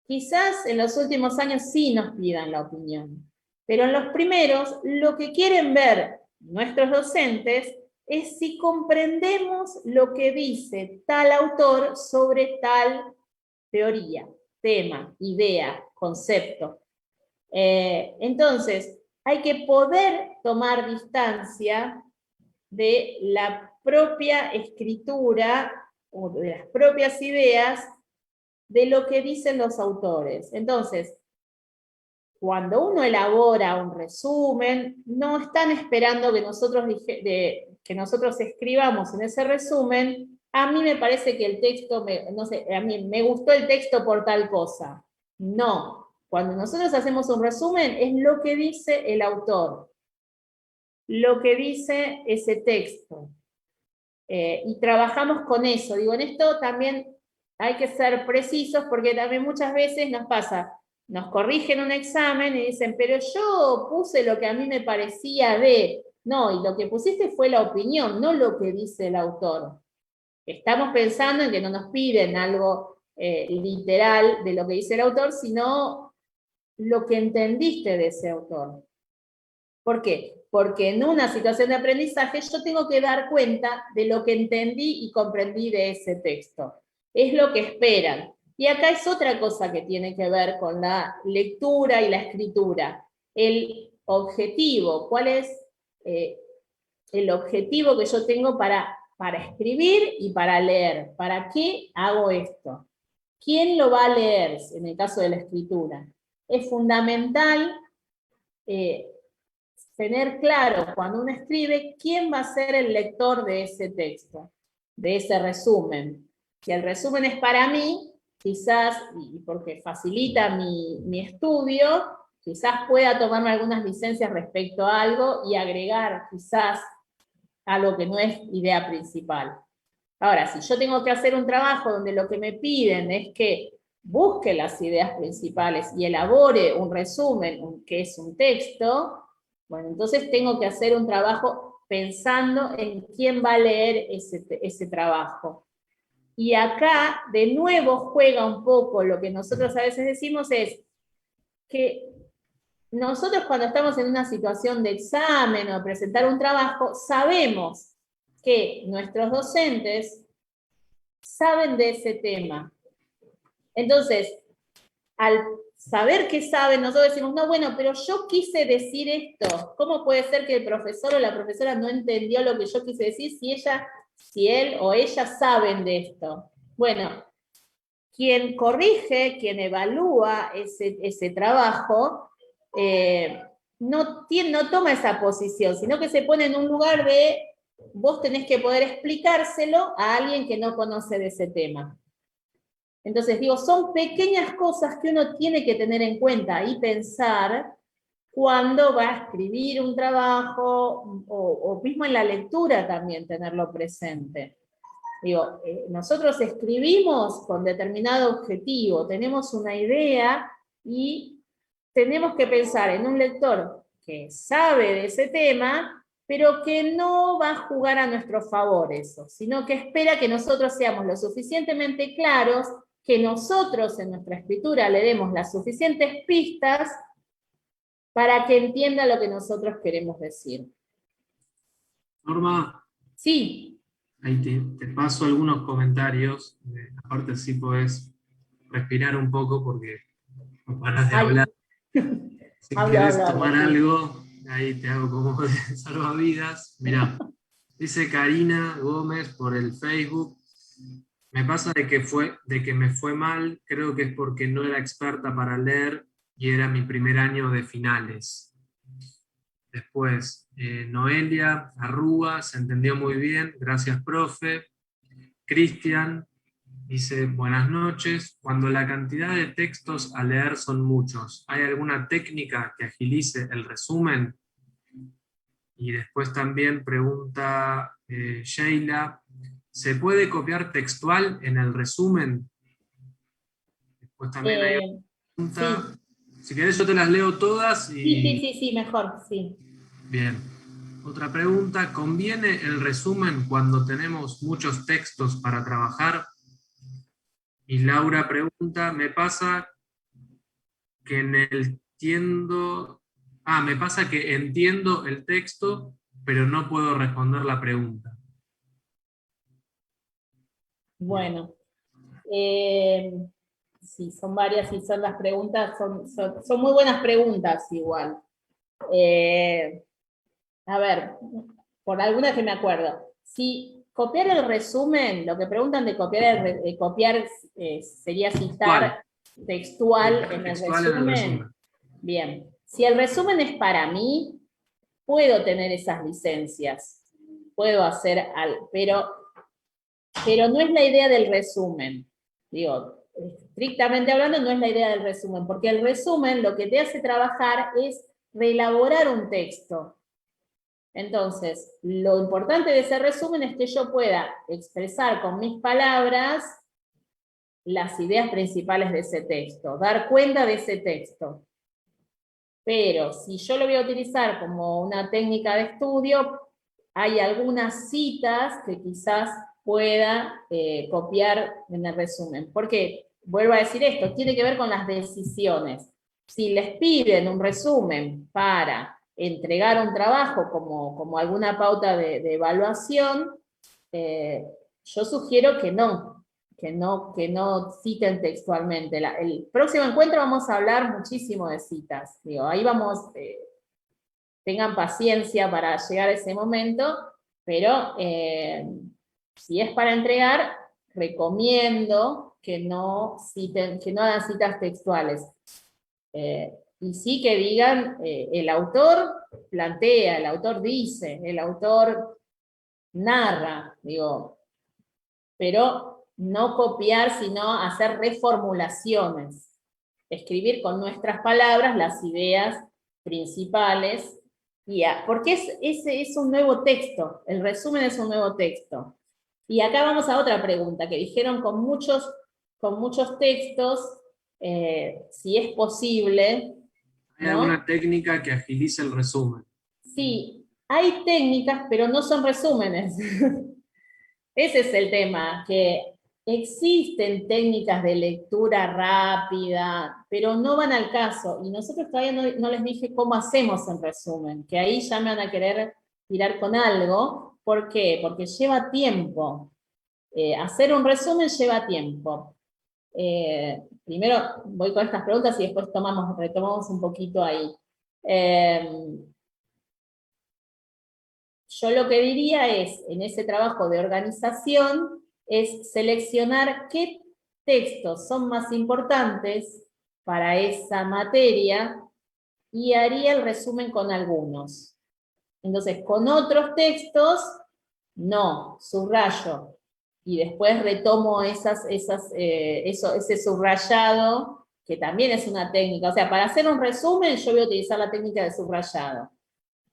Quizás en los últimos años sí nos pidan la opinión, pero en los primeros lo que quieren ver nuestros docentes es si comprendemos lo que dice tal autor sobre tal teoría, tema, idea, concepto. Entonces, hay que poder tomar distancia de la propia escritura o de las propias ideas de lo que dicen los autores. Entonces, cuando uno elabora un resumen, no están esperando que nosotros escribamos en ese resumen, a mí me parece que el texto, no sé, a mí me gustó el texto por tal cosa. No, cuando nosotros hacemos un resumen es lo que dice el autor, lo que dice ese texto. Y trabajamos con eso. Digo, en esto también hay que ser precisos porque también muchas veces nos pasa, nos corrigen un examen y dicen, pero yo puse lo que a mí me parecía de... No, y lo que pusiste fue la opinión, no lo que dice el autor. Estamos pensando en que no nos piden algo literal de lo que dice el autor, sino lo que entendiste de ese autor. ¿Por qué? Porque en una situación de aprendizaje yo tengo que dar cuenta de lo que entendí y comprendí de ese texto. Es lo que esperan. Y acá es otra cosa que tiene que ver con la lectura y la escritura. El objetivo, ¿cuál es el objetivo que yo tengo para escribir y para leer? ¿Para qué hago esto? ¿Quién lo va a leer en el caso de la escritura? Es fundamental tener claro cuando uno escribe quién va a ser el lector de ese texto, de ese resumen. Si el resumen es para mí, quizás, y porque facilita mi estudio, quizás pueda tomarme algunas licencias respecto a algo y agregar quizás algo que no es idea principal. Ahora, si yo tengo que hacer un trabajo donde lo que me piden es que busque las ideas principales y elabore un resumen, que es un texto, bueno, entonces tengo que hacer un trabajo pensando en quién va a leer ese trabajo. Y acá, de nuevo, juega un poco lo que nosotros a veces decimos es que nosotros cuando estamos en una situación de examen o de presentar un trabajo, sabemos que nuestros docentes saben de ese tema. Entonces, al saber que saben, nosotros decimos, no, bueno, pero yo quise decir esto. ¿Cómo puede ser que el profesor o la profesora no entendió lo que yo quise decir si ella si él o ella saben de esto. Bueno, quien corrige, quien evalúa ese trabajo, no toma esa posición, sino que se pone en un lugar de vos tenés que poder explicárselo a alguien que no conoce de ese tema. Entonces digo, son pequeñas cosas que uno tiene que tener en cuenta y pensar cuando va a escribir un trabajo o mismo en la lectura también tenerlo presente. Digo, nosotros escribimos con determinado objetivo, tenemos una idea y tenemos que pensar en un lector que sabe de ese tema, pero que no va a jugar a nuestro favor eso, sino que espera que nosotros seamos lo suficientemente claros, que nosotros en nuestra escritura le demos las suficientes pistas para que entienda lo que nosotros queremos decir. Norma, Sí. ahí te paso algunos comentarios. Aparte sí podés respirar un poco porque no paras de hablar. Si querés tomar algo, ahí te hago como de salvavidas. Mirá, dice Karina Gómez por el Facebook. Me pasa de que me fue mal, creo que es porque no era experta para leer y era mi primer año de finales. Después, Noelia Arrúa, se entendió muy bien, gracias profe. Cristian dice, buenas noches, cuando la cantidad de textos a leer son muchos, ¿hay alguna técnica que agilice el resumen? Y después también pregunta Sheila, ¿se puede copiar textual en el resumen? Después también hay otra pregunta. Sí. Si querés yo te las leo todas. Y... Sí, mejor, sí. Bien. Otra pregunta, ¿conviene el resumen cuando tenemos muchos textos para trabajar? Y Laura pregunta, me pasa que entiendo el texto, pero no puedo responder la pregunta. Bueno, sí, son varias y son las preguntas, son muy buenas preguntas igual. A ver, por algunas que me acuerdo. Si copiar el resumen, lo que preguntan de copiar sería citar textual en el resumen. Bien, si el resumen es para mí, puedo tener esas licencias, puedo hacer algo, pero no es la idea del resumen. Digo, estrictamente hablando, no es la idea del resumen, porque el resumen lo que te hace trabajar es reelaborar un texto. Entonces, lo importante de ese resumen es que yo pueda expresar con mis palabras las ideas principales de ese texto, dar cuenta de ese texto. Pero si yo lo voy a utilizar como una técnica de estudio, hay algunas citas que quizás pueda copiar en el resumen. Porque, vuelvo a decir esto, tiene que ver con las decisiones. Si les piden un resumen para entregar un trabajo como alguna pauta de evaluación, yo sugiero que no citen textualmente. El próximo encuentro vamos a hablar muchísimo de citas. Digo, ahí vamos, tengan paciencia para llegar a ese momento, pero si es para entregar, recomiendo que no hagan citas textuales. Y sí que digan, el autor plantea, el autor dice, el autor narra, digo, pero no copiar, sino hacer reformulaciones. Escribir con nuestras palabras las ideas principales, porque ese es un nuevo texto, el resumen es un nuevo texto. Y acá vamos a otra pregunta, que dijeron con muchos textos, si es posible. ¿Hay alguna técnica que agilice el resumen? Sí, hay técnicas, pero no son resúmenes. Ese es el tema, que existen técnicas de lectura rápida, pero no van al caso. Y nosotros todavía no les dije cómo hacemos en resumen, que ahí ya me van a querer tirar con algo. ¿Por qué? Porque lleva tiempo. Hacer un resumen lleva tiempo. Primero voy con estas preguntas y después retomamos un poquito ahí. yo lo que diría es, en ese trabajo de organización, es seleccionar qué textos son más importantes para esa materia y haría el resumen con algunos. Entonces, con otros textos, no, subrayo. Y después retomo ese subrayado, que también es una técnica. O sea, para hacer un resumen, yo voy a utilizar la técnica de subrayado.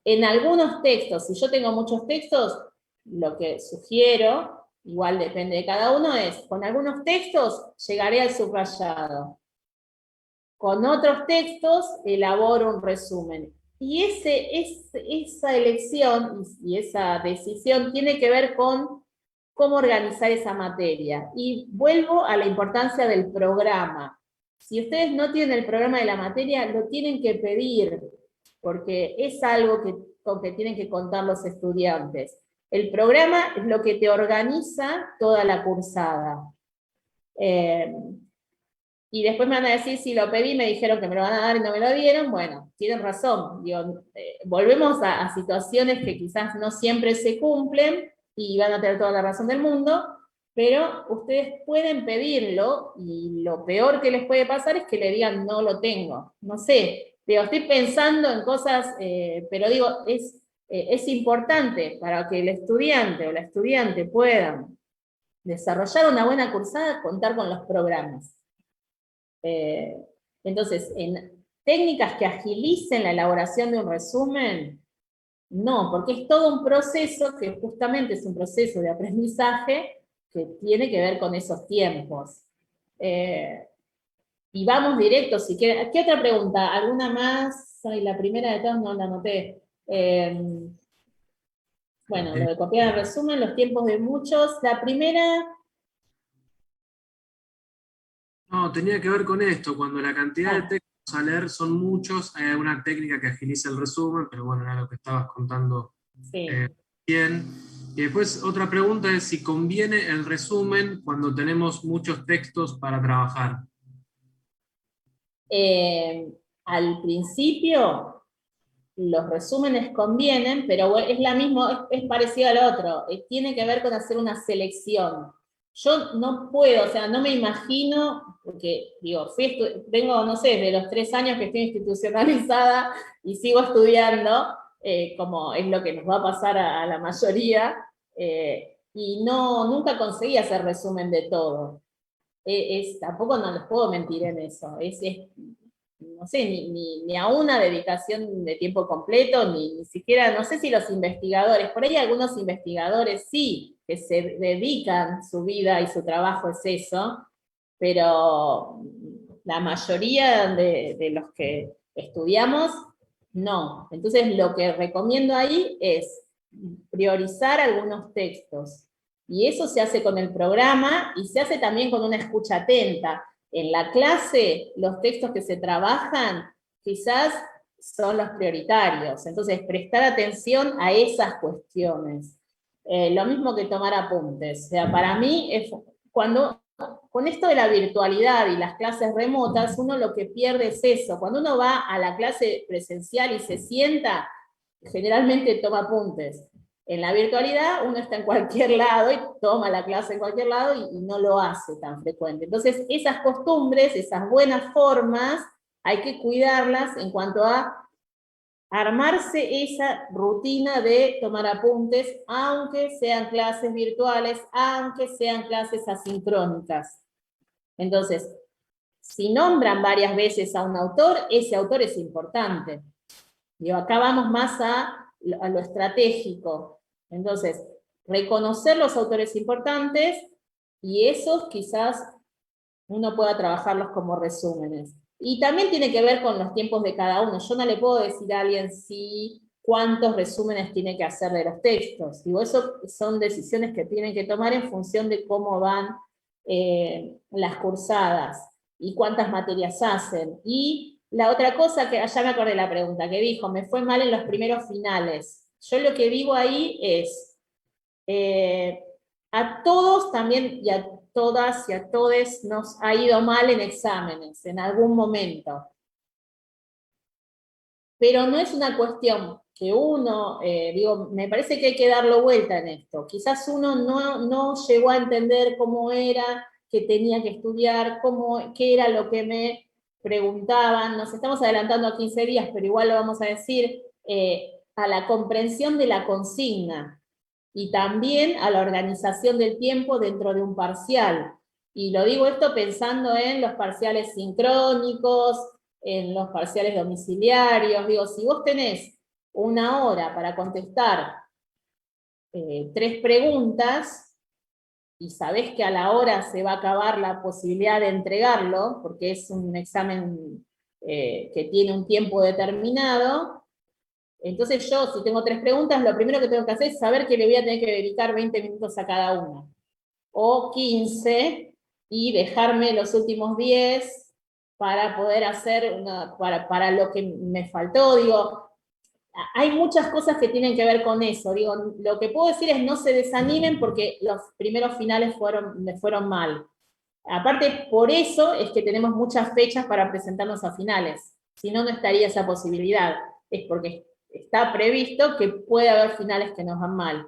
En algunos textos, si yo tengo muchos textos, lo que sugiero, igual depende de cada uno, es, con algunos textos llegaré al subrayado. Con otros textos elaboro un resumen. Y esa elección y esa decisión tiene que ver con cómo organizar esa materia. Y vuelvo a la importancia del programa. Si ustedes no tienen el programa de la materia, lo tienen que pedir, porque es algo con que tienen que contar los estudiantes. El programa es lo que te organiza toda la cursada. Y después me van a decir, si lo pedí, me dijeron que me lo van a dar y no me lo dieron. Bueno, tienen razón. Digo, volvemos a situaciones que quizás no siempre se cumplen, y van a tener toda la razón del mundo, pero ustedes pueden pedirlo, y lo peor que les puede pasar es que le digan, no lo tengo. No sé, digo, estoy pensando en cosas, pero digo, es importante para que el estudiante o la estudiante puedan desarrollar una buena cursada, contar con los programas. Entonces, en técnicas que agilicen la elaboración de un resumen, no, porque es todo un proceso que justamente es un proceso de aprendizaje que tiene que ver con esos tiempos. Y vamos directo, si quieren. ¿Qué otra pregunta? ¿Alguna más? Ay, la primera de todas no la anoté. Bueno, lo de copiar el resumen, los tiempos de muchos. La primera... No, tenía que ver con esto, cuando la cantidad de textos a leer son muchos, hay alguna técnica que agiliza el resumen, pero bueno, era lo que estabas contando bien. Y después otra pregunta es si conviene el resumen cuando tenemos muchos textos para trabajar. Al principio, los resúmenes convienen, pero es la misma, es parecido al otro, tiene que ver con hacer una selección. Yo no puedo, o sea, no me imagino, porque digo, vengo, no sé, de los 3 años que estoy institucionalizada y sigo estudiando, como es lo que nos va a pasar a la mayoría, y nunca conseguí hacer resumen de todo. Tampoco no les puedo mentir en eso, no sé, ni a una dedicación de tiempo completo, ni siquiera, no sé si los investigadores, por ahí algunos investigadores sí, que se dedican, su vida y su trabajo es eso, pero la mayoría de los que estudiamos, no. Entonces lo que recomiendo ahí es priorizar algunos textos, y eso se hace con el programa, y se hace también con una escucha atenta. En la clase, los textos que se trabajan quizás son los prioritarios, entonces prestar atención a esas cuestiones. Lo mismo que tomar apuntes. O sea, para mí, con esto de la virtualidad y las clases remotas, uno lo que pierde es eso. Cuando uno va a la clase presencial y se sienta, generalmente toma apuntes. En la virtualidad uno está en cualquier lado y toma la clase en cualquier lado y no lo hace tan frecuente. Entonces esas costumbres, esas buenas formas, hay que cuidarlas en cuanto a armarse esa rutina de tomar apuntes, aunque sean clases virtuales, aunque sean clases asincrónicas. Entonces, si nombran varias veces a un autor, ese autor es importante. Digo, acá vamos más a lo estratégico. Entonces, reconocer los autores importantes, y esos quizás uno pueda trabajarlos como resúmenes. Y también tiene que ver con los tiempos de cada uno. Yo no le puedo decir a alguien cuántos resúmenes tiene que hacer de los textos. Digo, eso son decisiones que tienen que tomar en función de cómo van las cursadas y cuántas materias hacen. Y la otra cosa, que ya me acordé la pregunta que dijo, me fue mal en los primeros finales. Yo lo que digo ahí es, a todos también, y a todas y a todes nos ha ido mal en exámenes, en algún momento. Pero no es una cuestión que uno, me parece que hay que darlo vuelta en esto. Quizás uno no llegó a entender cómo era que tenía que estudiar, qué era lo que me preguntaban. Nos estamos adelantando a 15 días, pero igual lo vamos a decir, a la comprensión de la consigna y también a la organización del tiempo dentro de un parcial. Y lo digo esto pensando en los parciales sincrónicos, en los parciales domiciliarios. Digo, si vos tenés una hora para contestar 3 preguntas, y sabés que a la hora se va a acabar la posibilidad de entregarlo, porque es un examen que tiene un tiempo determinado, entonces yo, si tengo 3 preguntas, lo primero que tengo que hacer es saber que le voy a tener que dedicar 20 minutos a cada una, o 15, y dejarme los últimos 10 para poder hacer, para lo que me faltó. Digo, hay muchas cosas que tienen que ver con eso. Digo, lo que puedo decir es no se desanimen porque los primeros finales me fueron mal. Aparte, por eso es que tenemos muchas fechas para presentarnos a finales. Si no, no estaría esa posibilidad. Es porque está previsto que puede haber finales que nos van mal.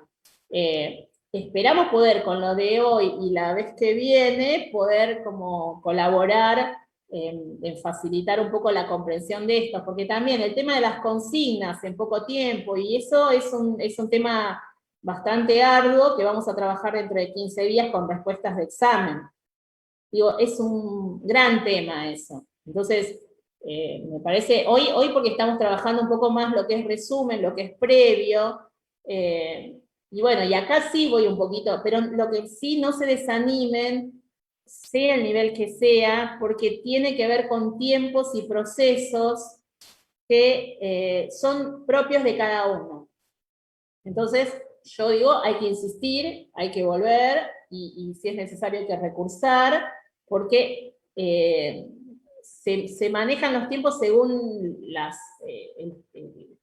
Esperamos poder, con lo de hoy y la vez que viene, poder como colaborar en facilitar un poco la comprensión de esto, porque también el tema de las consignas en poco tiempo, y eso es un tema bastante arduo que vamos a trabajar dentro de 15 días con respuestas de examen. Digo, es un gran tema eso. Entonces, me parece, hoy porque estamos trabajando un poco más lo que es resumen, lo que es previo, y bueno, y acá sí voy un poquito, pero lo que sí, no se desanimen, sea el nivel que sea, porque tiene que ver con tiempos y procesos que son propios de cada uno. Entonces, yo digo, hay que insistir, hay que volver, y si es necesario hay que recursar, porque se manejan los tiempos según el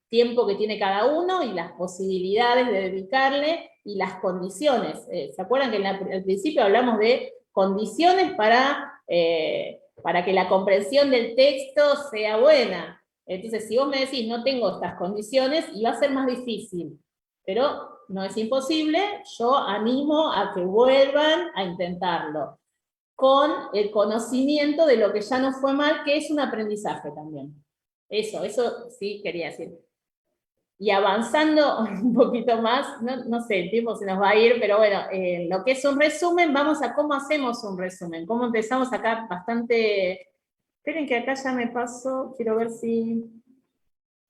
tiempo que tiene cada uno y las posibilidades de dedicarle y las condiciones. ¿Se acuerdan que al principio hablamos de condiciones para que la comprensión del texto sea buena? Entonces, si vos me decís, no tengo estas condiciones, y va a ser más difícil, pero no es imposible, yo animo a que vuelvan a intentarlo, con el conocimiento de lo que ya nos fue mal, que es un aprendizaje también. Eso sí quería decir. Y avanzando un poquito más, no sé, el tiempo se nos va a ir, pero bueno, lo que es un resumen, vamos a cómo hacemos un resumen, cómo empezamos acá bastante. Esperen que acá ya me paso, quiero ver si.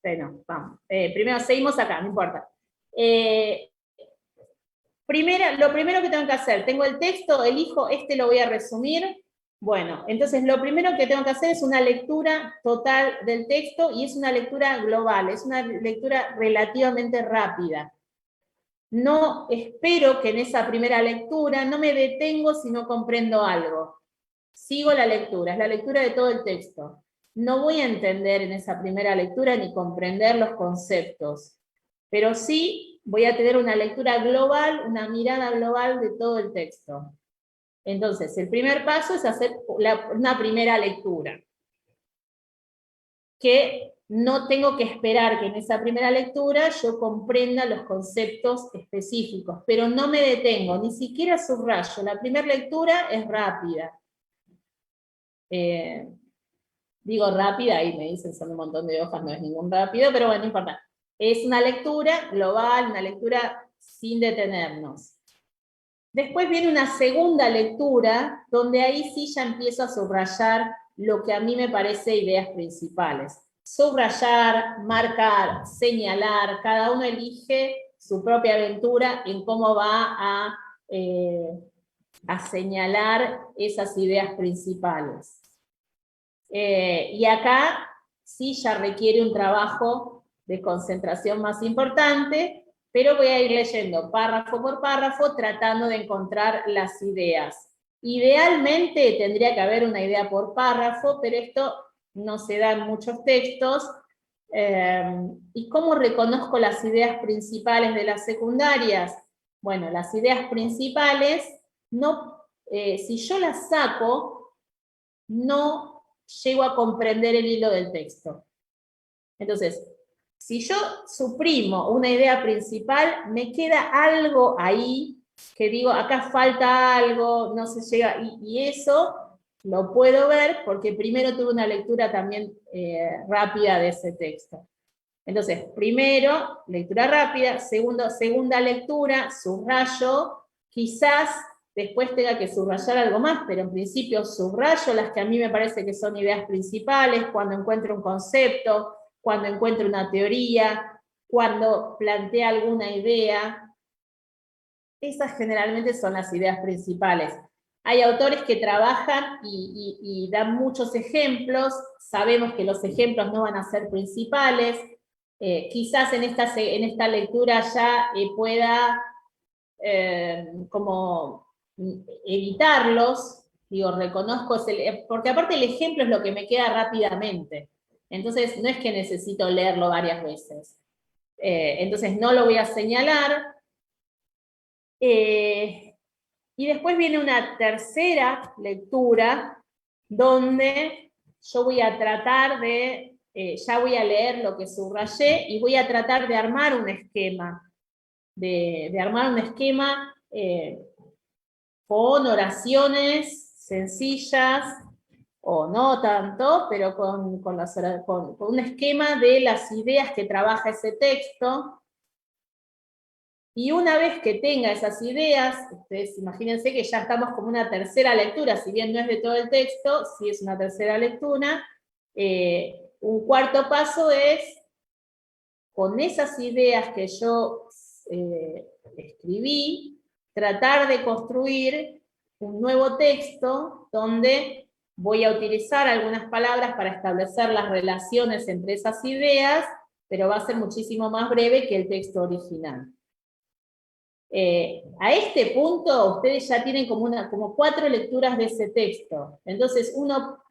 No, vamos. Primero seguimos acá, no importa. Lo primero que tengo que hacer, tengo el texto, elijo, lo voy a resumir. Bueno, entonces lo primero que tengo que hacer es una lectura total del texto, y es una lectura global, es una lectura relativamente rápida. No espero que en esa primera lectura, no me detengo si no comprendo algo. Sigo la lectura, es la lectura de todo el texto. No voy a entender en esa primera lectura ni comprender los conceptos, pero sí voy a tener una lectura global, una mirada global de todo el texto. Entonces, el primer paso es hacer una primera lectura, que no tengo que esperar que en esa primera lectura yo comprenda los conceptos específicos, pero no me detengo, ni siquiera subrayo. La primera lectura es rápida. Digo rápida, y me dicen son un montón de hojas, no es ningún rápido, pero bueno, no importa. Es una lectura global, una lectura sin detenernos. Después viene una segunda lectura, donde ahí sí ya empiezo a subrayar lo que a mí me parece ideas principales. Subrayar, marcar, señalar, cada uno elige su propia aventura en cómo va a señalar esas ideas principales. Y acá sí ya requiere un trabajo de concentración más importante, pero voy a ir leyendo párrafo por párrafo tratando de encontrar las ideas. Idealmente tendría que haber una idea por párrafo, pero esto no se da en muchos textos. ¿Y cómo reconozco las ideas principales de las secundarias? Bueno, las ideas principales, si yo las saco, no llego a comprender el hilo del texto. Entonces, Si yo suprimo una idea principal, me queda algo ahí que digo, acá falta algo, no se llega, y eso lo puedo ver porque primero tuve una lectura también rápida de ese texto. Entonces, primero, lectura rápida, segunda lectura, subrayo, quizás después tenga que subrayar algo más, pero en principio subrayo las que a mí me parece que son ideas principales, cuando encuentro un concepto, cuando encuentro una teoría, cuando plantea alguna idea. Esas generalmente son las ideas principales. Hay autores que trabajan y dan muchos ejemplos, sabemos que los ejemplos no van a ser principales, quizás en esta lectura ya pueda como evitarlos, digo, reconozco, porque aparte el ejemplo es lo que me queda rápidamente, entonces no es que necesito leerlo varias veces, entonces no lo voy a señalar. Y después viene una tercera lectura, donde yo voy a tratar de, ya voy a leer lo que subrayé, y voy a tratar de armar un esquema, de armar un esquema con oraciones sencillas, o no tanto, pero con un esquema de las ideas que trabaja ese texto. Y una vez que tenga esas ideas, ustedes imagínense que ya estamos como una tercera lectura, si bien no es de todo el texto, sí es una tercera lectura. Un cuarto paso es, con esas ideas que yo escribí, tratar de construir un nuevo texto donde voy a utilizar algunas palabras para establecer las relaciones entre esas ideas, pero va a ser muchísimo más breve que el texto original. A este punto ustedes ya tienen como 4 lecturas de ese texto, entonces uno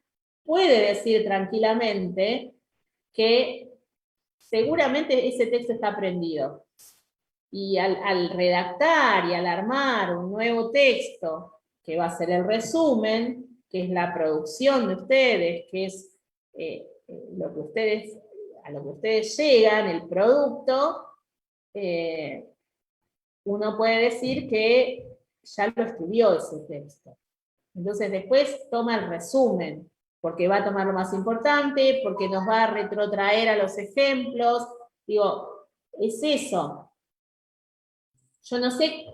puede decir tranquilamente que seguramente ese texto está aprendido, y al redactar y al armar un nuevo texto, que va a ser el resumen, que es la producción de ustedes, que es a lo que ustedes llegan, el producto, uno puede decir que ya lo estudió ese texto. Entonces después toma el resumen, porque va a tomar lo más importante, porque nos va a retrotraer a los ejemplos. Digo, es eso. Yo no sé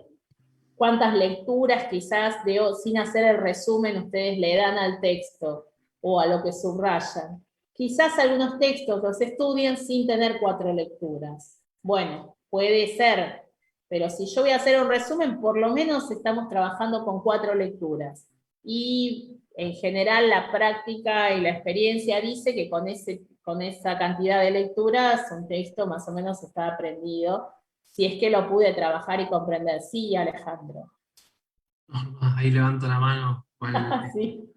cuántas lecturas quizás sin hacer el resumen ustedes le dan al texto, o a lo que subrayan. Quizás algunos textos los estudien sin tener 4 lecturas. Bueno, puede ser, pero si yo voy a hacer un resumen, por lo menos estamos trabajando con 4 lecturas. Y en general la práctica y la experiencia dice que con esa cantidad de lecturas un texto más o menos está aprendido, si es que lo pude trabajar y comprender. Sí, Alejandro. Ahí levanto la mano. Sí.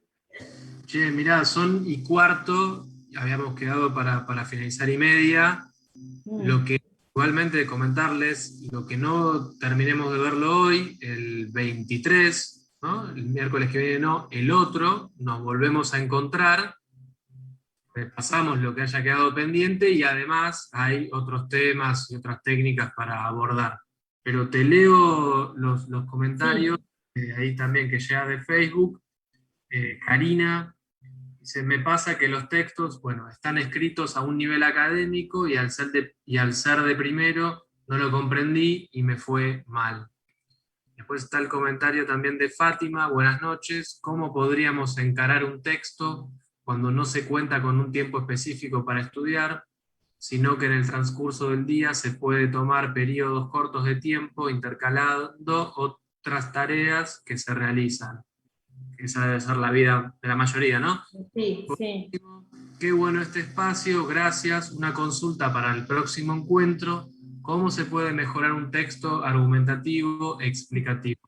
Che, mirá, son 1:15, habíamos quedado para finalizar 1:30. Lo que igualmente comentarles, lo que no terminemos de verlo hoy, el 23, ¿no? El miércoles que viene no, el otro, nos volvemos a encontrar, repasamos lo que haya quedado pendiente y además hay otros temas y otras técnicas para abordar. Pero te leo los comentarios, ahí también que llega de Facebook. Karina dice, me pasa que los textos, bueno, están escritos a un nivel académico y al ser de primero no lo comprendí y me fue mal. Después está el comentario también de Fátima, buenas noches, ¿cómo podríamos encarar un texto cuando no se cuenta con un tiempo específico para estudiar, sino que en el transcurso del día se puede tomar periodos cortos de tiempo intercalando otras tareas que se realizan? Esa debe ser la vida de la mayoría, ¿no? Sí, sí. Qué bueno este espacio, gracias. Una consulta para el próximo encuentro. ¿Cómo se puede mejorar un texto argumentativo explicativo?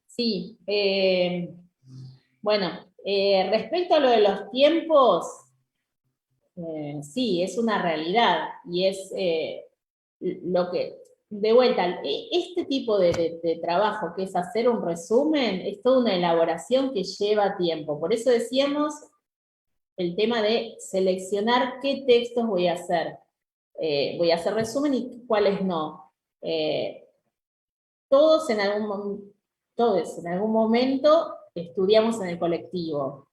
Sí, bueno, respecto a lo de los tiempos, sí, es una realidad, y es lo que, de vuelta, este tipo de trabajo que es hacer un resumen, es toda una elaboración que lleva tiempo. Por eso decíamos el tema de seleccionar qué textos voy a hacer. voy a hacer resumen y cuáles no. Todos en algún momento estudiamos en el colectivo.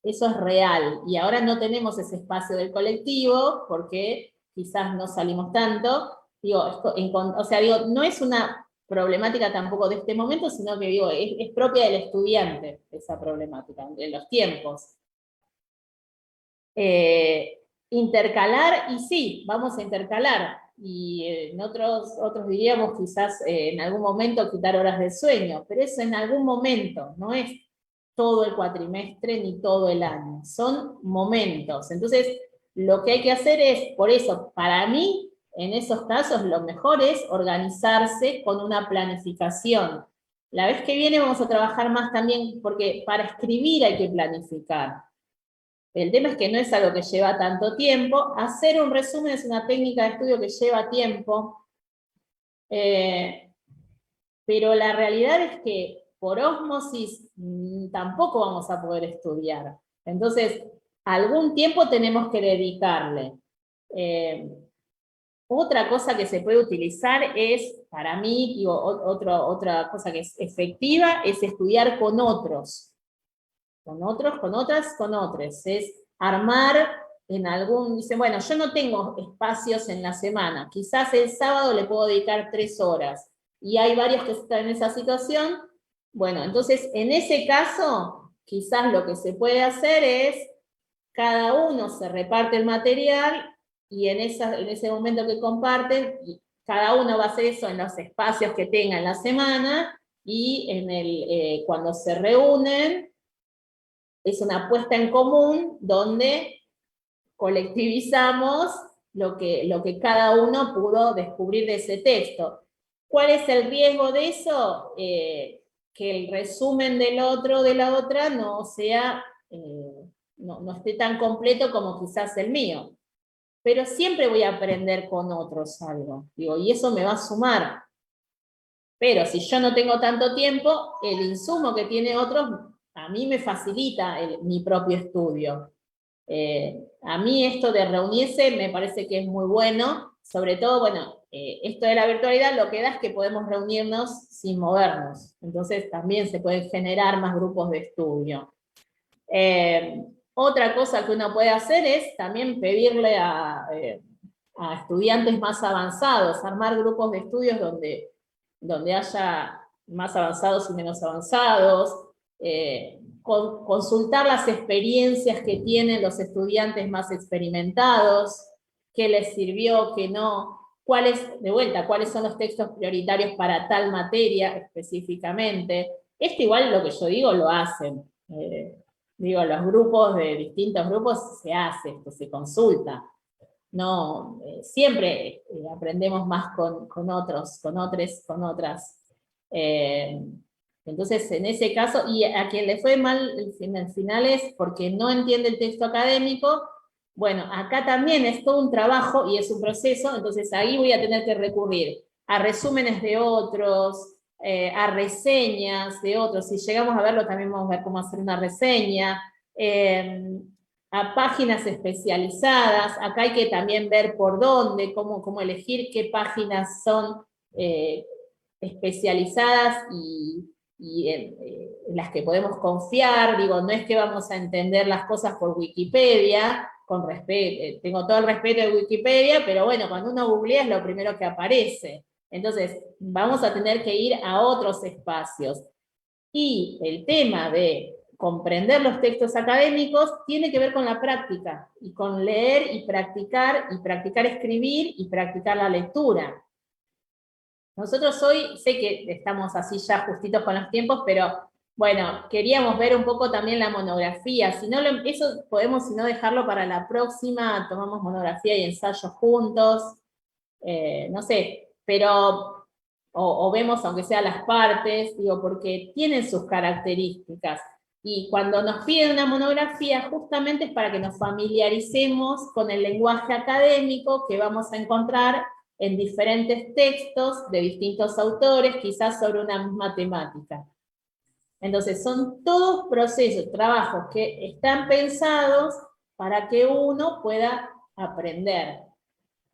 Eso es real, y ahora no tenemos ese espacio del colectivo, porque quizás no salimos tanto. No es una problemática tampoco de este momento, sino que es propia del estudiante, esa problemática, de los tiempos. Intercalar, y sí, vamos a intercalar, y en otros diríamos quizás en algún momento quitar horas de sueño, pero eso en algún momento, no es todo el cuatrimestre ni todo el año, son momentos. Entonces, lo que hay que hacer es, por eso, para mí, en esos casos, lo mejor es organizarse con una planificación. La vez que viene vamos a trabajar más también, porque para escribir hay que planificar. El tema es que no es algo que lleva tanto tiempo. Hacer un resumen es una técnica de estudio que lleva tiempo, pero la realidad es que por ósmosis tampoco vamos a poder estudiar. Entonces, algún tiempo tenemos que dedicarle. Otra cosa que se puede utilizar es, para mí, otra cosa que es efectiva, es estudiar con otros. Con otros, con otras, con otros. Es armar dicen, bueno, yo no tengo espacios en la semana, quizás el sábado le puedo dedicar 3 horas, y hay varios que están en esa situación. Bueno, entonces, en ese caso, quizás lo que se puede hacer es, cada uno se reparte el material, y en ese momento que comparten, cada uno va a hacer eso en los espacios que tenga en la semana, y cuando se reúnen, es una puesta en común donde colectivizamos lo que cada uno pudo descubrir de ese texto. ¿Cuál es el riesgo de eso? Que el resumen del otro o de la otra no sea, no esté tan completo como quizás el mío. Pero siempre voy a aprender con otros algo, y eso me va a sumar. Pero si yo no tengo tanto tiempo, el insumo que tiene otros a mí me facilita mi propio estudio. A mí esto de reunirse me parece que es muy bueno, sobre todo, bueno, esto de la virtualidad lo que da es que podemos reunirnos sin movernos, entonces también se pueden generar más grupos de estudio. Otra cosa que uno puede hacer es también pedirle a estudiantes más avanzados, armar grupos de estudios donde haya más avanzados y menos avanzados, consultar las experiencias que tienen los estudiantes más experimentados, qué les sirvió, qué no, cuáles son los textos prioritarios para tal materia específicamente. Esto igual lo que yo digo lo hacen. Los grupos de distintos grupos se hace esto, se consulta. No, siempre aprendemos más con otros, con otras. Entonces, en ese caso, y a quien le fue mal el final es porque no entiende el texto académico, bueno, acá también es todo un trabajo y es un proceso, entonces ahí voy a tener que recurrir a resúmenes de otros, a reseñas de otros. Si llegamos a verlo, también vamos a ver cómo hacer una reseña, a páginas especializadas. Acá hay que también ver por dónde, cómo elegir qué páginas son especializadas y en las que podemos confiar. Digo, no es que vamos a entender las cosas por Wikipedia, con respeto, tengo todo el respeto de Wikipedia, pero bueno, cuando uno googlea es lo primero que aparece. Entonces, vamos a tener que ir a otros espacios. Y el tema de comprender los textos académicos tiene que ver con la práctica, y con leer y practicar escribir y practicar la lectura. Nosotros hoy, sé que estamos así ya justitos con los tiempos, pero bueno, queríamos ver un poco también la monografía. Si no, eso podemos, si no, dejarlo para la próxima, tomamos monografía y ensayo juntos, no sé, pero, o vemos aunque sea las partes, digo, porque tienen sus características. Y cuando nos piden una monografía, justamente es para que nos familiaricemos con el lenguaje académico que vamos a encontrar en diferentes textos de distintos autores, quizás sobre una misma temática. Entonces, son todos procesos, trabajos que están pensados para que uno pueda aprender.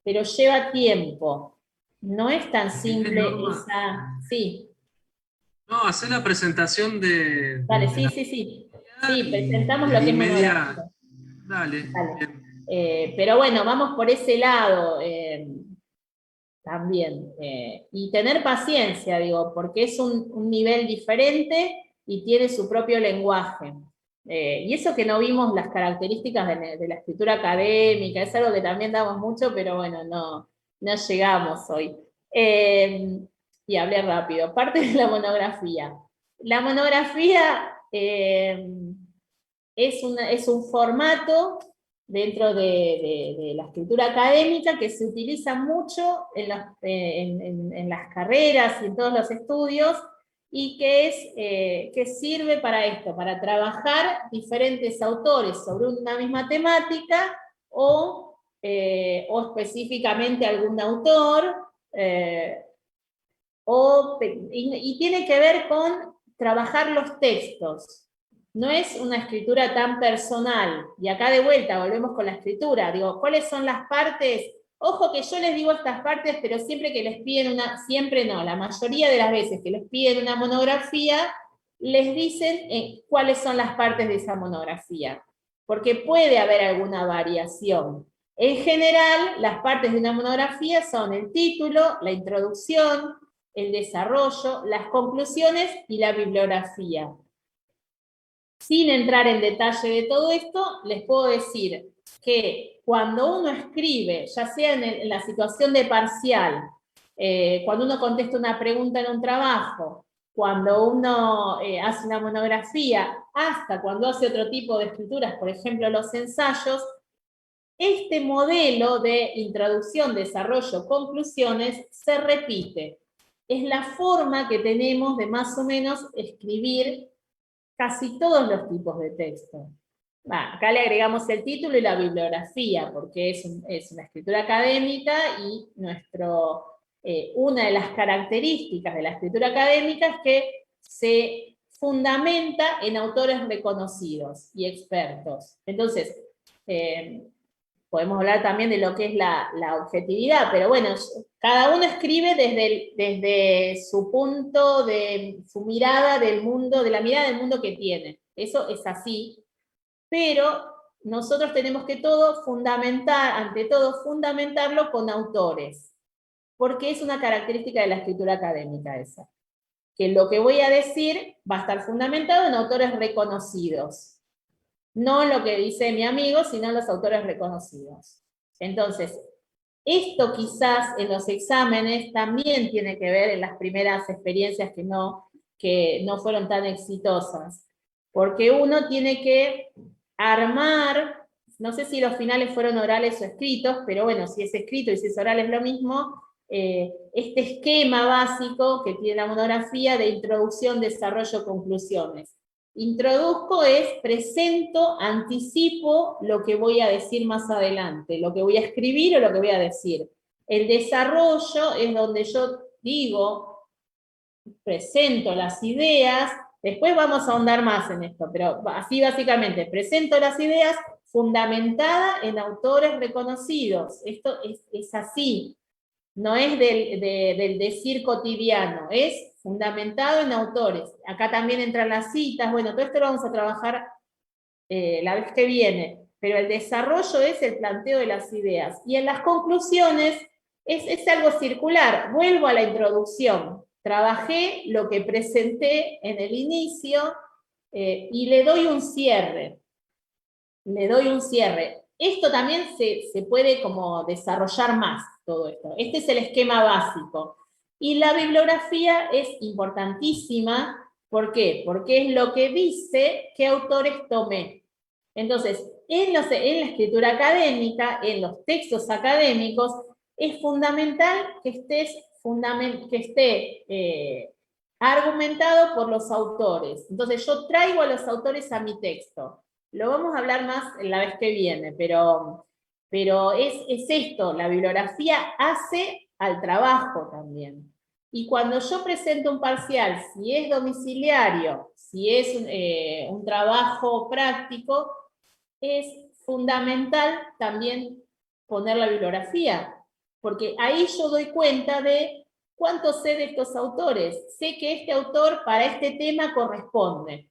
pero lleva tiempo. No es tan simple Norma. esa... Sí, No, hacer la presentación dale, de sí, la sí, sí. Sí, y presentamos de lo que ahí es media. monográfico. Dale, Dale. bien. Pero bueno, vamos por ese lado también. Y tener paciencia, digo, porque es un nivel diferente y tiene su propio lenguaje. Y eso que no vimos las características de la escritura académica, es algo que también damos mucho, pero bueno, no llegamos hoy. Y hablé rápido. Parte de la monografía. La monografía es un formato dentro de la escritura académica que se utiliza mucho en las carreras y en todos los estudios, y que sirve para esto, para trabajar diferentes autores sobre una misma temática, o específicamente algún autor, y tiene que ver con trabajar los textos. No es una escritura tan personal. Y acá de vuelta volvemos con la escritura. Digo, ¿cuáles son las partes? Ojo que yo les digo estas partes, pero siempre que les piden siempre no, la mayoría de las veces que les piden una monografía, les dicen cuáles son las partes de esa monografía. Porque puede haber alguna variación. En general, las partes de una monografía son el título, la introducción, el desarrollo, las conclusiones y la bibliografía. Sin entrar en detalle de todo esto, les puedo decir que cuando uno escribe, ya sea en la situación de parcial, cuando uno contesta una pregunta en un trabajo, cuando uno hace una monografía, hasta cuando hace otro tipo de escrituras, por ejemplo los ensayos, este modelo de introducción, desarrollo, conclusiones se repite. Es la forma que tenemos de más o menos escribir casi todos los tipos de texto. Acá le agregamos el título y la bibliografía, porque es una escritura académica y una de las características de la escritura académica es que se fundamenta en autores reconocidos y expertos. Entonces, podemos hablar también de lo que es la objetividad, pero bueno, cada uno escribe desde su punto, de su mirada del mundo, de la mirada del mundo que tiene. Eso es así, pero nosotros tenemos que ante todo fundamentarlo con autores, porque es una característica de la escritura académica esa, que lo que voy a decir va a estar fundamentado en autores reconocidos. No lo que dice mi amigo, sino los autores reconocidos. Entonces, esto quizás en los exámenes también tiene que ver en las primeras experiencias que no fueron tan exitosas. Porque uno tiene que armar, no sé si los finales fueron orales o escritos, pero bueno, si es escrito y si es oral es lo mismo, este esquema básico que tiene la monografía de introducción, desarrollo, conclusiones. Introduzco presento, anticipo lo que voy a decir más adelante, lo que voy a escribir o lo que voy a decir. El desarrollo es donde yo digo, presento las ideas, después vamos a ahondar más en esto, pero así básicamente, presento las ideas fundamentadas en autores reconocidos. Esto es así, no es del decir cotidiano, es fundamentado en autores. Acá también entran las citas, bueno, todo esto lo vamos a trabajar la vez que viene, pero el desarrollo es el planteo de las ideas. Y en las conclusiones es algo circular, vuelvo a la introducción, trabajé lo que presenté en el inicio y le doy un cierre. Esto también se puede como desarrollar más, todo esto. Este es el esquema básico. Y la bibliografía es importantísima. ¿Por qué? Porque es lo que dice qué autores tomé. Entonces, en la escritura académica, en los textos académicos, es fundamental que esté argumentado por los autores. Entonces, yo traigo a los autores a mi texto. Lo vamos a hablar más la vez que viene, pero es esto, la bibliografía hace al trabajo también. Y cuando yo presento un parcial, si es domiciliario, si es un trabajo práctico, es fundamental también poner la bibliografía, porque ahí yo doy cuenta de cuánto sé de estos autores. Sé que este autor para este tema corresponde,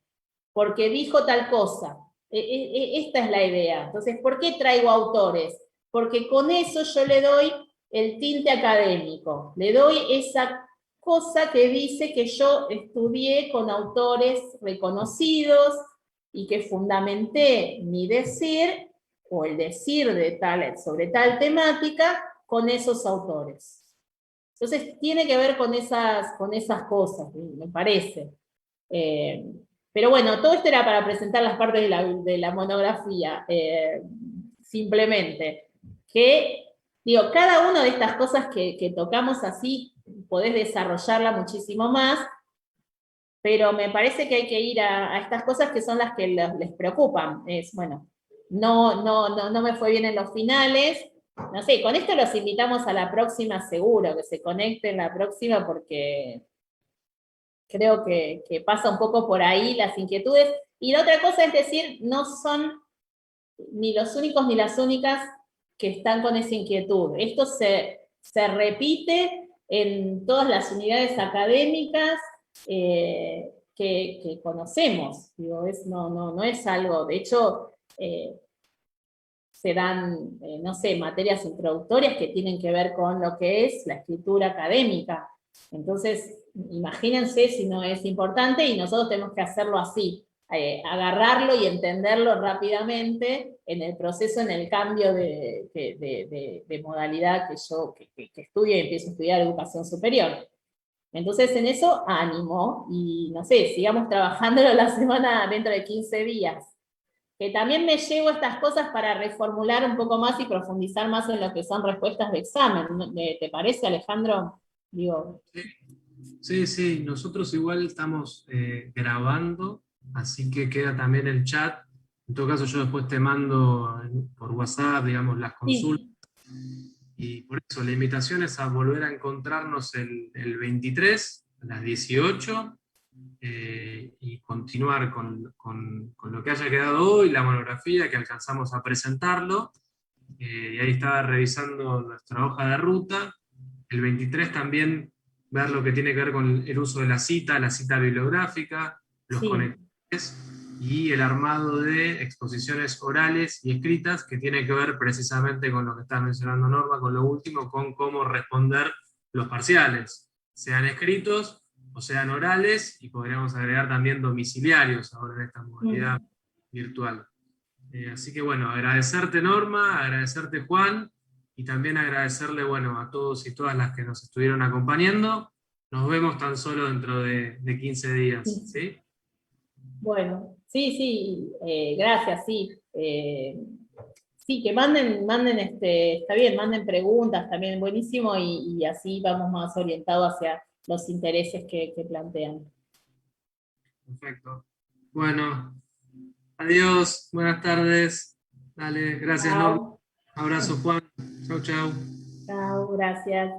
porque dijo tal cosa. Esta es la idea. Entonces, ¿por qué traigo autores? Porque con eso yo le doy el tinte académico, le doy esa cosa que dice que yo estudié con autores reconocidos y que fundamenté mi decir, o el decir sobre tal temática, con esos autores. Entonces, tiene que ver con esas cosas, me parece. Pero bueno, todo esto era para presentar las partes de la monografía, simplemente. Que, digo, cada una de estas cosas que tocamos así, podés desarrollarla muchísimo más, pero me parece que hay que ir a estas cosas que son las que les preocupan. Es, bueno, no me fue bien en los finales. No sé, con esto los invitamos a la próxima seguro, que se conecten la próxima porque creo que pasa un poco por ahí las inquietudes. Y la otra cosa es decir, no son ni los únicos ni las únicas que están con esa inquietud. Esto se repite en todas las unidades académicas que conocemos. Digo, no es algo, de hecho, se dan, no sé, materias introductorias que tienen que ver con lo que es la escritura académica. Entonces, imagínense si no es importante y nosotros tenemos que hacerlo así, agarrarlo y entenderlo rápidamente en el proceso, en el cambio de modalidad que yo estudio y empiezo a estudiar educación superior. Entonces, en eso, ánimo, y no sé, sigamos trabajándolo la semana dentro de 15 días. Que también me llevo estas cosas para reformular un poco más y profundizar más en lo que son respuestas de examen. ¿Te parece, Alejandro? Digo. Sí, nosotros igual estamos grabando, así que queda también el chat. En todo caso, yo después te mando por WhatsApp, digamos, las consultas. Sí. Y por eso, la invitación es a volver a encontrarnos el 23, a las 18, y continuar con lo que haya quedado hoy, la monografía, que alcanzamos a presentarlo. Y ahí estaba revisando nuestra hoja de ruta. El 23 también ver lo que tiene que ver con el uso de la cita bibliográfica, los conectores y el armado de exposiciones orales y escritas, que tiene que ver precisamente con lo que está mencionando Norma, con lo último, con cómo responder los parciales, sean escritos o sean orales, y podríamos agregar también domiciliarios ahora en esta modalidad virtual. Así que bueno, agradecerte Norma, agradecerte Juan, y también agradecerle, bueno, a todos y todas las que nos estuvieron acompañando. Nos vemos tan solo dentro de 15 días, ¿sí? Bueno, sí, gracias, sí. Sí, que manden, está bien, manden preguntas también, buenísimo, y así vamos más orientados hacia los intereses que plantean. Perfecto. Bueno, adiós, buenas tardes. Dale, gracias Norma. Abrazo Juan. Chau, chau. Chau, gracias.